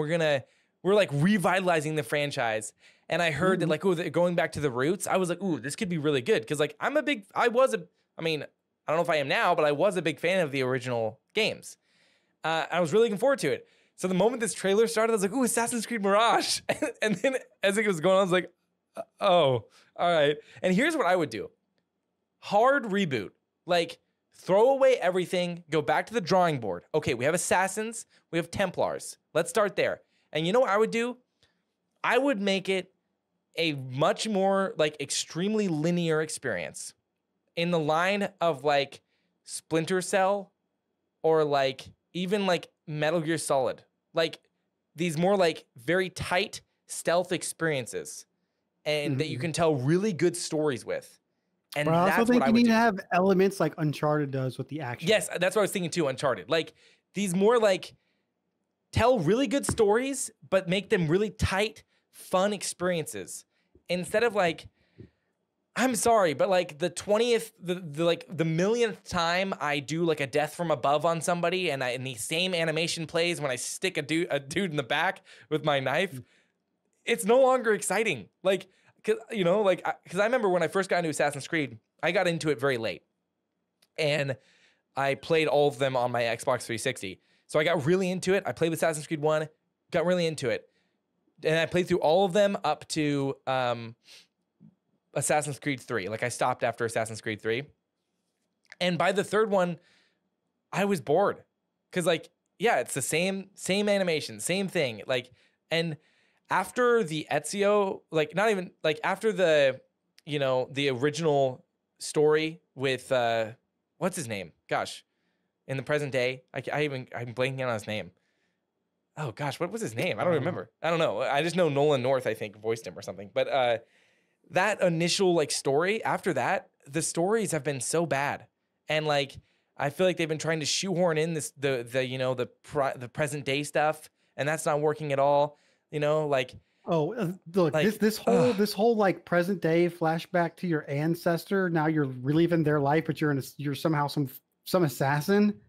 [SPEAKER 1] We're like revitalizing the franchise. And I heard that like, oh, they're going back to the roots. I was like, ooh, this could be really good. Cause like I don't know if I am now, but I was a big fan of the original games. I was really looking forward to it. So the moment this trailer started, I was like, ooh, Assassin's Creed Mirage. And then as it was going on, I was like, oh, all right. And here's what I would do. Hard reboot. Like, throw away everything, go back to the drawing board. Okay, we have Assassins, we have Templars. Let's start there. And you know what I would do? I would make it a much more, like, extremely linear experience. In the line of, like, Splinter Cell or, like, even, like, Metal Gear Solid. Like, these more like very tight stealth experiences, and that you can tell really good stories with. And
[SPEAKER 2] But I also
[SPEAKER 1] that's
[SPEAKER 2] think
[SPEAKER 1] what I
[SPEAKER 2] you
[SPEAKER 1] would
[SPEAKER 2] need
[SPEAKER 1] do.
[SPEAKER 2] to have elements like Uncharted does with the action.
[SPEAKER 1] Yes, that's what I was thinking too. Uncharted, like these more like tell really good stories, but make them really tight, fun experiences instead of like. I'm sorry, but like the 20th, the millionth time I do like a death from above on somebody, and the same animation plays when I stick a dude in the back with my knife, it's no longer exciting. Like, cause I remember when I first got into Assassin's Creed, I got into it very late, and I played all of them on my Xbox 360. So I got really into it. I played Assassin's Creed 1, got really into it, and I played through all of them up to Assassin's Creed 3. Like I stopped after Assassin's Creed 3. And by the third one, I was bored. Cause like, yeah, it's the same animation, same thing. Like, and after the Ezio, like not even like after the, the original story with what's his name? Gosh, in the present day, I'm blanking on his name. Oh gosh, what was his name? I don't remember. I don't know. I just know Nolan North, I think, voiced him or something. But that initial like story, after that, the stories have been so bad. And like I feel like they've been trying to shoehorn in the present day stuff, and that's not working at all. Look,
[SPEAKER 2] like, this whole like present day flashback to your ancestor. Now you're reliving their life, but you're somehow some assassin.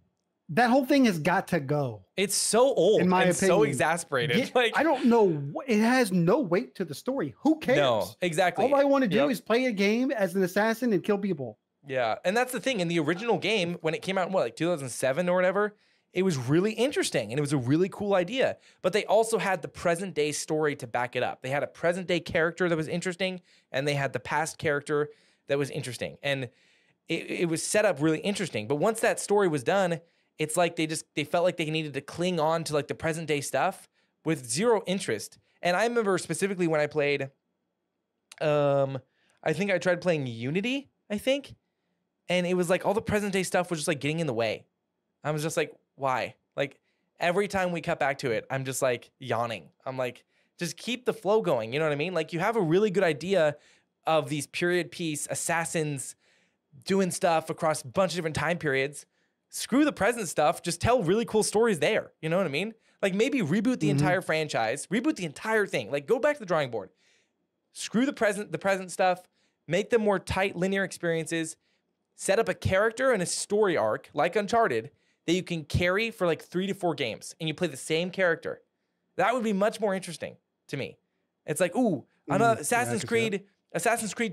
[SPEAKER 2] That whole thing has got to go.
[SPEAKER 1] It's so old, in my opinion. So exasperated.
[SPEAKER 2] I don't know. It has no weight to the story. Who cares? No,
[SPEAKER 1] exactly.
[SPEAKER 2] All I want to do is play a game as an assassin and kill people.
[SPEAKER 1] Yeah, and that's the thing. In the original game, when it came out in like 2007 or whatever, it was really interesting and it was a really cool idea. But they also had the present day story to back it up. They had a present day character that was interesting, and they had the past character that was interesting. And it was set up really interesting. But once that story was done, it's like they felt like they needed to cling on to like the present day stuff with zero interest. And I remember specifically when I played, I think I tried playing Unity, and it was like all the present day stuff was just like getting in the way. I was just like, why? Like every time we cut back to it, I'm just like yawning. I'm like, just keep the flow going. You know what I mean? Like you have a really good idea of these period piece assassins doing stuff across a bunch of different time periods. Screw the present stuff. Just tell really cool stories there. You know what I mean? Like maybe reboot the entire franchise, reboot the entire thing. Like go back to the drawing board. Screw the present stuff. Make them more tight linear experiences. Set up a character and a story arc like Uncharted that you can carry for like 3 to 4 games, and you play the same character. That would be much more interesting to me. It's like, ooh, Assassin's Creed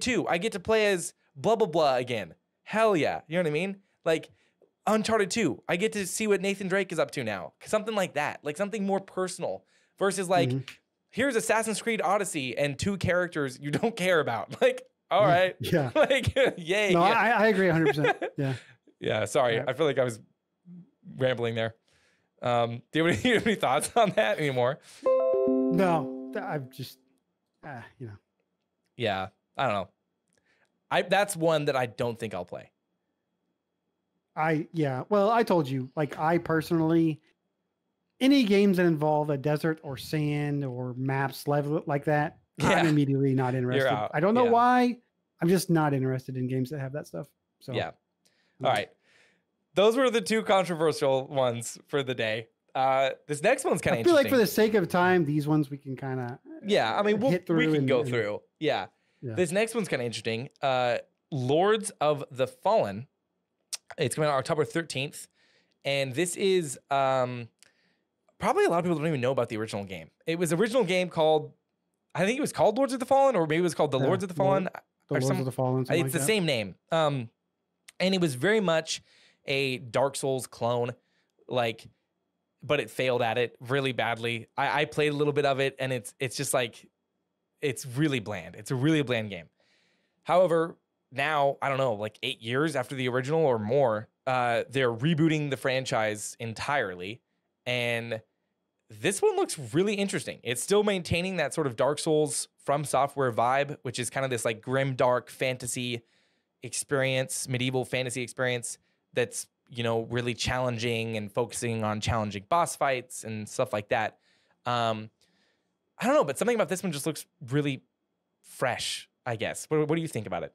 [SPEAKER 1] 2. I get to play as blah blah blah again. Hell yeah, you know what I mean? Like. Uncharted 2, I get to see what Nathan Drake is up to now. Something like that, like something more personal versus like, here's Assassin's Creed Odyssey and 2 characters you don't care about. Like, all right.
[SPEAKER 2] Yeah.
[SPEAKER 1] Like, yay.
[SPEAKER 2] No,
[SPEAKER 1] yeah.
[SPEAKER 2] I agree 100%. Yeah.
[SPEAKER 1] Yeah, sorry. Yeah. I feel like I was rambling there. Do you have any thoughts on that anymore?
[SPEAKER 2] No, I've just,
[SPEAKER 1] Yeah, I don't know. That's one that I don't think I'll play.
[SPEAKER 2] Well, I told you, like I personally, any games that involve a desert or sand or maps level like that, I'm immediately not interested. I don't know why. I'm just not interested in games that have that stuff. So
[SPEAKER 1] yeah. All right. Those were the 2 controversial ones for the day. This next one's kind of interesting. I feel
[SPEAKER 2] like for the sake of time, these ones we can kind of
[SPEAKER 1] I mean, we can go through. Yeah. This next one's kind of interesting. Lords of the Fallen. It's coming out October 13th. And this is probably a lot of people don't even know about the original game. It was an original game called, I think it was called Lords of the Fallen, or maybe it was called The Lords of the Fallen.
[SPEAKER 2] Lords of the Fallen.
[SPEAKER 1] It's the same name. And it was very much a Dark Souls clone, like, but it failed at it really badly. I played a little bit of it, and it's just like, it's really bland. It's a really bland game. However, now, I don't know, like 8 years after the original or more, they're rebooting the franchise entirely. And this one looks really interesting. It's still maintaining that sort of Dark Souls From Software vibe, which is kind of this like grim, dark fantasy experience, medieval fantasy experience that's, really challenging and focusing on challenging boss fights and stuff like that. I don't know, but something about this one just looks really fresh, I guess. What do you think about it?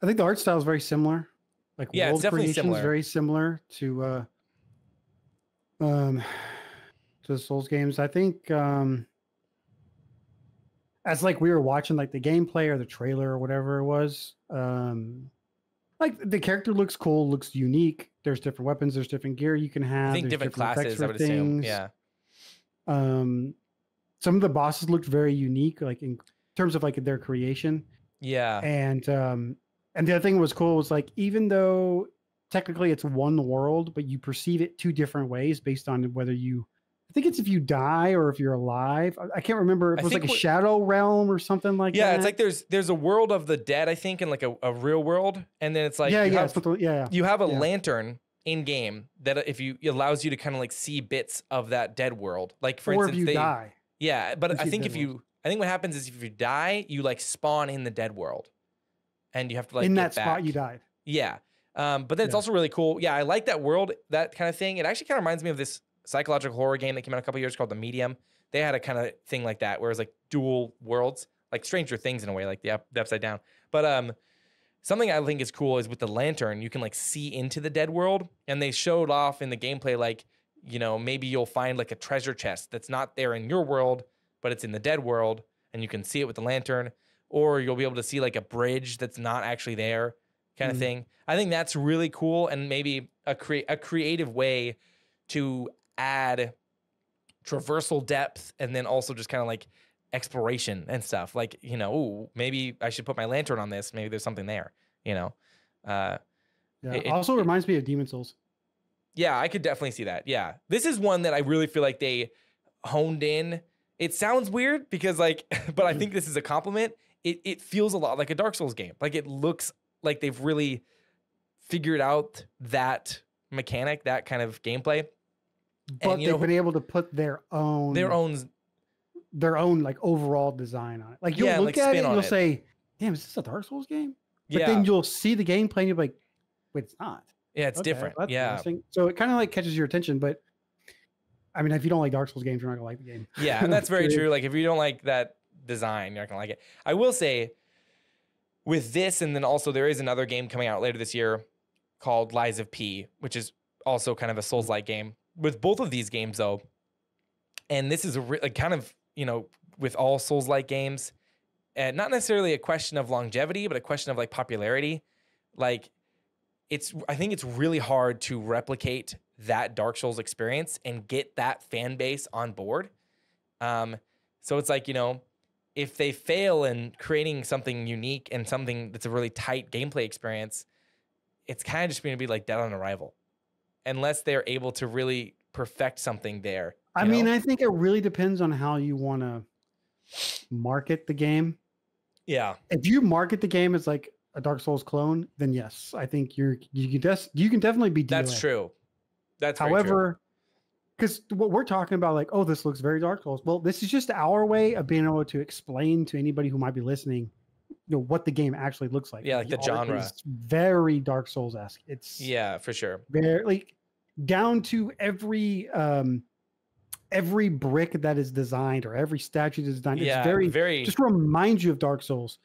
[SPEAKER 2] I think the art style is very similar. Like
[SPEAKER 1] Yeah, it's
[SPEAKER 2] world
[SPEAKER 1] definitely
[SPEAKER 2] creation is
[SPEAKER 1] similar.
[SPEAKER 2] very similar to the Souls games. I think as like we were watching like the gameplay or the trailer or whatever it was, like the character looks cool, looks unique. There's different weapons, there's different gear you can have.
[SPEAKER 1] I think
[SPEAKER 2] there's
[SPEAKER 1] different
[SPEAKER 2] effects
[SPEAKER 1] classes,
[SPEAKER 2] for
[SPEAKER 1] I would assume.
[SPEAKER 2] things.
[SPEAKER 1] Yeah.
[SPEAKER 2] Some of the bosses looked very unique, like in terms of like their creation.
[SPEAKER 1] Yeah.
[SPEAKER 2] And the other thing was cool was like even though technically it's one world, but you perceive it two different ways based on whether you. I think it's if you die or if you're alive. I can't remember. It was like a shadow realm or something like that.
[SPEAKER 1] Yeah, it's like there's a world of the dead, I think, and like a real world, and then it's like you have a lantern in game that if you allows you to kind of like see bits of that dead world. Like for instance,
[SPEAKER 2] if you die.
[SPEAKER 1] Yeah, but I think I think what happens is if you die, you like spawn in the dead world, and you have to like
[SPEAKER 2] in
[SPEAKER 1] get
[SPEAKER 2] that
[SPEAKER 1] back.
[SPEAKER 2] spot you died.
[SPEAKER 1] Yeah, but then it's also really cool. Yeah, I like that world, that kind of thing. It actually kind of reminds me of this psychological horror game that came out a couple years called The Medium. They had a kind of thing like that, where it was like dual worlds, like Stranger Things in a way, like the Upside Down. But something I think is cool is with the lantern, you can like see into the dead world, and they showed off in the gameplay, like, you know, maybe you'll find like a treasure chest that's not there in your world, but it's in the dead world, and you can see it with the lantern, or you'll be able to see like a bridge that's not actually there, kind of thing. I think that's really cool, and maybe a creative way to add traversal depth, and then also just kind of like exploration and stuff. Like, you know, ooh, maybe I should put my lantern on this. Maybe there's something there, you know.
[SPEAKER 2] It also reminds me of Demon Souls.
[SPEAKER 1] Yeah, I could definitely see that. Yeah, this is one that I really feel like they honed in. It sounds weird because like, but I think this is a compliment. It feels a lot like a Dark Souls game. Like it looks like they've really figured out that mechanic, that kind of gameplay.
[SPEAKER 2] But they've been able to put their own like overall design on it. Like you'll look at it and you'll say, "Damn, is this a Dark Souls game?" But then you'll see the gameplay and you'll be like, "Wait, it's not."
[SPEAKER 1] Yeah, it's different. Yeah.
[SPEAKER 2] So it kind of like catches your attention, but I mean, if you don't like Dark Souls games, you're not gonna like the game.
[SPEAKER 1] Yeah, and that's very true. Like if you don't like that design, you're not gonna like it. I will say with this, and then also there is another game coming out later this year called Lies of P, which is also kind of a Souls-like game. With both of these games, though, and this is a kind of, you know, with all Souls-like games, and not necessarily a question of longevity, but a question of like popularity. Like, I think it's really hard to replicate that Dark Souls experience and get that fan base on board. So it's like, you know, if they fail in creating something unique and something that's a really tight gameplay experience, it's kind of just going to be like dead on arrival. Unless they're able to really perfect something there.
[SPEAKER 2] I mean, I think it really depends on how you want to market the game.
[SPEAKER 1] Yeah.
[SPEAKER 2] If you market the game as like a Dark Souls clone, then yes, I think you can definitely be DOA.
[SPEAKER 1] That's true. That's
[SPEAKER 2] however, because what we're talking about, like, oh, this looks very Dark Souls. Well, this is just our way of being able to explain to anybody who might be listening, you know, what the game actually looks like.
[SPEAKER 1] Yeah, like the genre.
[SPEAKER 2] It's very Dark Souls-esque. It's
[SPEAKER 1] for sure.
[SPEAKER 2] Very like down to every brick that is designed or every statue that's designed.
[SPEAKER 1] Yeah,
[SPEAKER 2] it's very just reminds you of Dark Souls.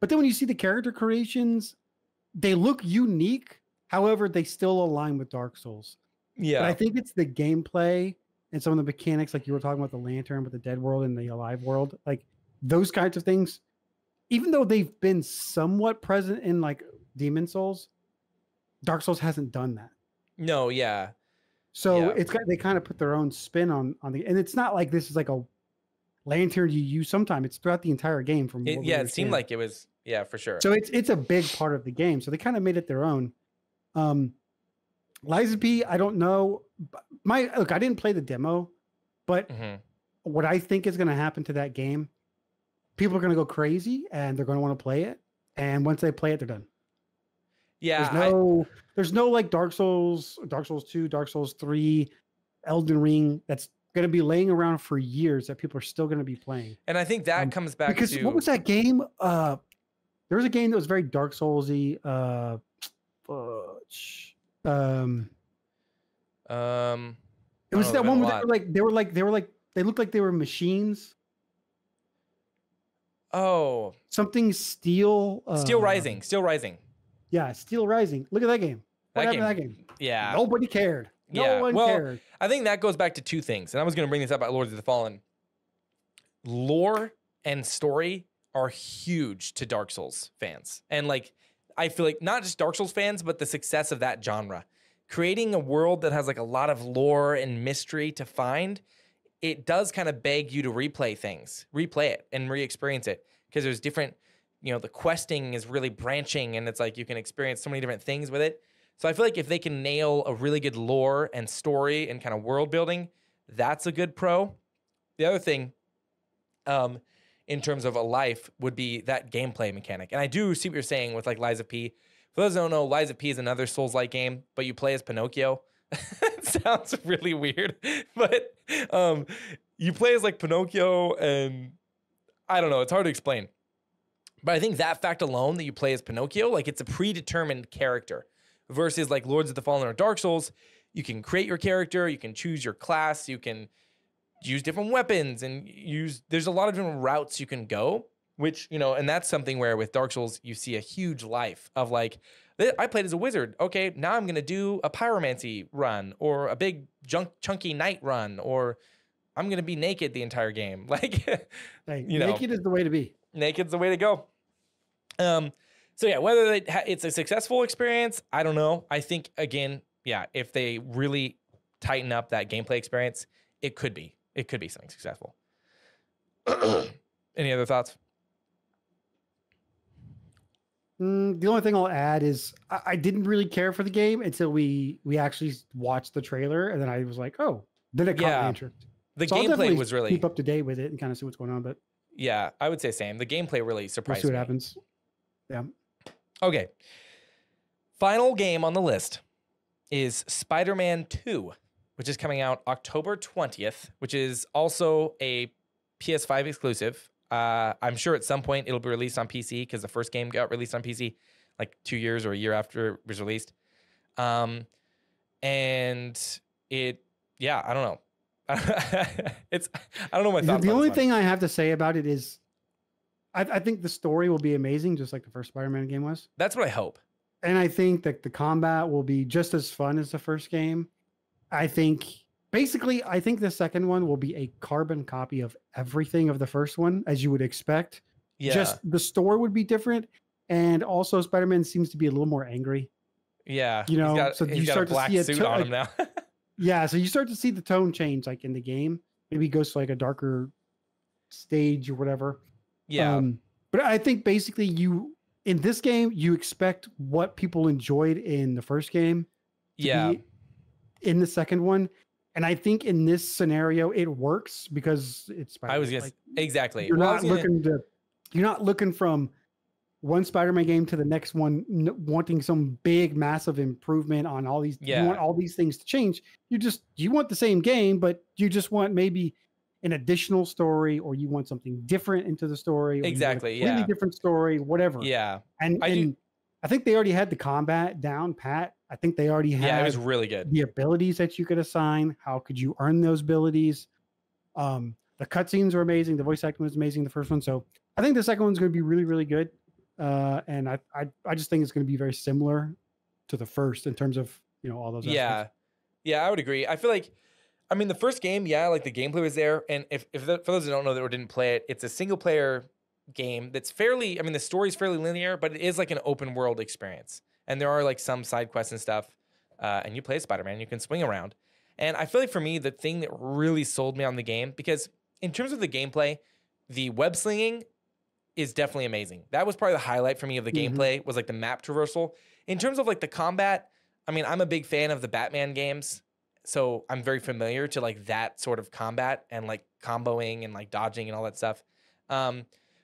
[SPEAKER 2] But then when you see the character creations, they look unique. However, they still align with Dark Souls.
[SPEAKER 1] Yeah.
[SPEAKER 2] But I think it's the gameplay and some of the mechanics, like you were talking about the lantern with the dead world and the alive world, like those kinds of things. Even though they've been somewhat present in like Demon Souls, Dark Souls hasn't done that.
[SPEAKER 1] No, yeah.
[SPEAKER 2] So they kind of put their own spin on the, and it's not like this is like a lantern you use sometime. It's throughout the entire game.
[SPEAKER 1] It seemed like it was, for sure.
[SPEAKER 2] So it's a big part of the game. So they kind of made it their own. Lies of P, I don't know. I didn't play the demo, but what I think is going to happen to that game, people are going to go crazy and they're going to want to play it. And once they play it, they're done.
[SPEAKER 1] Yeah.
[SPEAKER 2] There's no like Dark Souls 2, Dark Souls 3, Elden Ring that's going to be laying around for years that people are still going to be playing.
[SPEAKER 1] And I think that comes back
[SPEAKER 2] because
[SPEAKER 1] to...
[SPEAKER 2] what was that game? There was a game that was very Dark Souls-y. It was that one where they were like They looked like they were machines.
[SPEAKER 1] Oh,
[SPEAKER 2] Something Steel.
[SPEAKER 1] Steel Rising. Steel Rising.
[SPEAKER 2] Yeah, Steel Rising. Look at that game. What
[SPEAKER 1] That
[SPEAKER 2] happened to
[SPEAKER 1] game.
[SPEAKER 2] that game?
[SPEAKER 1] Yeah.
[SPEAKER 2] Nobody cared. No
[SPEAKER 1] Yeah.
[SPEAKER 2] one
[SPEAKER 1] Well,
[SPEAKER 2] cared.
[SPEAKER 1] I think that goes back to two things. And I was going to bring this up about Lords of the Fallen. Lore and story are huge to Dark Souls fans. And like, I feel like not just Dark Souls fans, but the success of that genre. Creating a world that has like a lot of lore and mystery to find, it does kind of beg you to replay it and re-experience it. Because there's different, the questing is really branching and it's like you can experience so many different things with it. So I feel like if they can nail a really good lore and story and kind of world building, that's a good pro. The other thing, in terms of a life, would be that gameplay mechanic. And I do see what you're saying with like Lies of P. For those who don't know, Lies of P is another Souls-like game, but you play as Pinocchio. It sounds really weird, but you play as like Pinocchio, and I don't know, it's hard to explain. But I think that fact alone, that you play as Pinocchio, like it's a predetermined character, versus like Lords of the Fallen or Dark Souls, you can create your character, you can choose your class, you can use different weapons, and there's a lot of different routes you can go, which, and that's something where with Dark Souls, you see a huge life of like, I played as a wizard. Okay, now I'm going to do a pyromancy run or a big chunky knight run, or I'm going to be naked the entire game. Like,
[SPEAKER 2] hey, naked is the way to be.
[SPEAKER 1] Naked's the way to go. So yeah, whether it's a successful experience, I don't know. I think, again, yeah, if they really tighten up that gameplay experience, it could be something successful. Any other thoughts?
[SPEAKER 2] The only thing I'll add is I didn't really care for the game until we actually watched the trailer, and then I was like, oh, then it caught my interest.
[SPEAKER 1] The gameplay was really
[SPEAKER 2] keep up to date with it and kind of see what's going on. But
[SPEAKER 1] yeah, I would say same. The gameplay really surprised me.
[SPEAKER 2] We'll see what happens. Yeah.
[SPEAKER 1] Okay. Final game on the list is Spider-Man 2, which is coming out October 20th, which is also a PS5 exclusive. I'm sure at some point it'll be released on PC, because the first game got released on PC like 2 years or a year after it was released. And it, yeah, I don't know. I don't know my thoughts.
[SPEAKER 2] The only thing I have to say about it is I think the story will be amazing, just like the first Spider-Man game was.
[SPEAKER 1] That's what I hope.
[SPEAKER 2] And I think that the combat will be just as fun as the first game. I think the second one will be a carbon copy of everything of the first one, as you would expect.
[SPEAKER 1] Yeah.
[SPEAKER 2] Just the story would be different. And also Spider-Man seems to be a little more angry.
[SPEAKER 1] Yeah.
[SPEAKER 2] You know,
[SPEAKER 1] so you start to see a suit on him now.
[SPEAKER 2] Yeah. So you start to see the tone change, like in the game. Maybe he goes to like a darker stage or whatever.
[SPEAKER 1] Yeah.
[SPEAKER 2] But I think basically in this game, you expect what people enjoyed in the first game to be in the second one. And I think in this scenario, it works because it's Spider-Man.
[SPEAKER 1] I was just exactly.
[SPEAKER 2] You're not looking from one Spider-Man game to the next one, wanting some big, massive improvement on all these.
[SPEAKER 1] Yeah.
[SPEAKER 2] You want all these things to change. You want the same game, but you just want maybe an additional story, or you want something different into the story.
[SPEAKER 1] Exactly.
[SPEAKER 2] Really different story, whatever.
[SPEAKER 1] Yeah.
[SPEAKER 2] And I think they already had the combat down pat. I think they already had.
[SPEAKER 1] Yeah, it was really good.
[SPEAKER 2] The abilities that you could assign. How could you earn those abilities? The cutscenes were amazing. The voice acting was amazing. The first one. So I think the second one's going to be really, really good. And I just think it's going to be very similar to the first in terms of, all those aspects.
[SPEAKER 1] Yeah, I would agree. I feel like, the first game, like the gameplay was there. And for those who don't know that or didn't play it, it's a single player game that's fairly, the story's fairly linear, but it is like an open world experience. And there are like some side quests and stuff. And you play as Spider-Man, you can swing around. And I feel like for me, the thing that really sold me on the game, because in terms of the gameplay, the web slinging is definitely amazing. That was probably the highlight for me of the gameplay, was like the map traversal. In terms of like the combat, I'm a big fan of the Batman games. So I'm very familiar to like that sort of combat and like comboing and like dodging and all that stuff.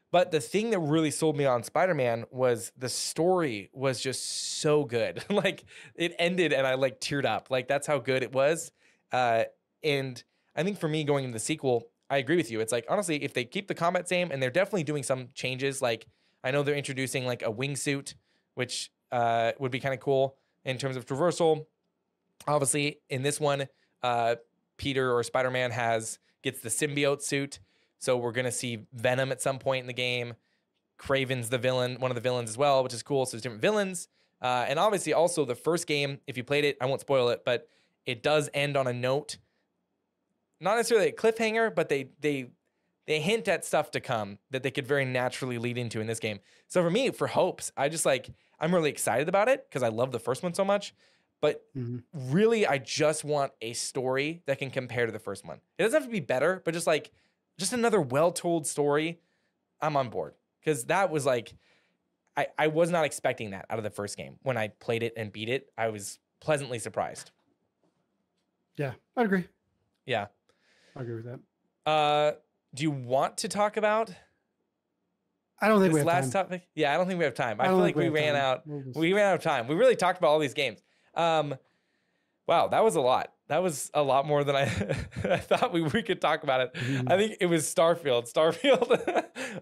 [SPEAKER 1] But the thing that really sold me on Spider-Man was the story was just so good. Like it ended and I like teared up. Like that's how good it was. And I think for me going into the sequel, I agree with you. It's like, honestly, if they keep the combat same, and they're definitely doing some changes, like I know they're introducing like a wingsuit, which would be kind of cool in terms of traversal. Obviously, in this one, Peter or Spider-Man gets gets the symbiote suit. So we're gonna see Venom at some point in the game. Kraven's the villain, one of the villains as well, which is cool. So there's different villains. And obviously also the first game, if you played it, I won't spoil it, but it does end on a note. Not necessarily a cliffhanger, but they hint at stuff to come that they could very naturally lead into in this game. So for me, for hopes, I'm really excited about it because I love the first one so much. But really, I just want a story that can compare to the first one. It doesn't have to be better, but just another well-told story. I'm on board. Because that was like, I was not expecting that out of the first game. When I played it and beat it, I was pleasantly surprised.
[SPEAKER 2] Yeah, I'd agree.
[SPEAKER 1] Yeah.
[SPEAKER 2] I agree with that.
[SPEAKER 1] Do you want to talk about
[SPEAKER 2] I don't think
[SPEAKER 1] this
[SPEAKER 2] we have
[SPEAKER 1] last
[SPEAKER 2] time.
[SPEAKER 1] topic? Yeah, I don't think we have time. I feel like we ran out of time. We really talked about all these games. Wow, that was a lot. That was a lot more than I thought we could talk about it. I think it was Starfield.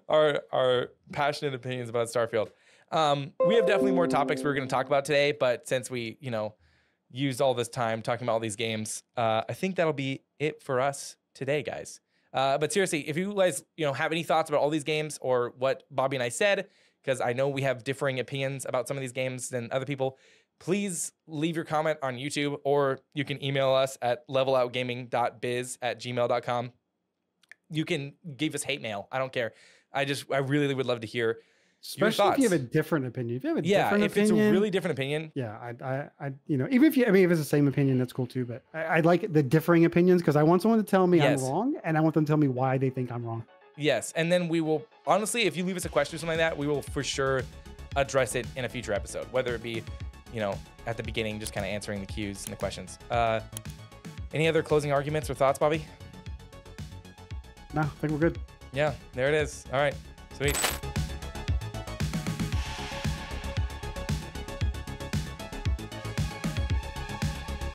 [SPEAKER 1] Our passionate opinions about Starfield. We have definitely more topics we're going to talk about today, but since we, used all this time talking about all these games, I think that'll be it for us today, guys. But seriously, if you guys, have any thoughts about all these games or what Bobby and I said, because I know we have differing opinions about some of these games than other people, please leave your comment on YouTube, or you can email us at leveloutgaming.biz@gmail.com. You can give us hate mail. I don't care. I really would love to hear your
[SPEAKER 2] Especially
[SPEAKER 1] thoughts.
[SPEAKER 2] if you have a different opinion. If you have a different
[SPEAKER 1] if
[SPEAKER 2] opinion,
[SPEAKER 1] it's a really different opinion.
[SPEAKER 2] Yeah, even if if it's the same opinion, that's cool too. But I like the differing opinions because I want someone to tell me I'm wrong, and I want them to tell me why they think I'm wrong.
[SPEAKER 1] Yes, and then we will, honestly, if you leave us a question or something like that, we will for sure address it in a future episode, whether it be, at the beginning, just kind of answering the cues and the questions. Any other closing arguments or thoughts, Bobby?
[SPEAKER 2] No, I think we're good.
[SPEAKER 1] Yeah, there it is. All right, sweet.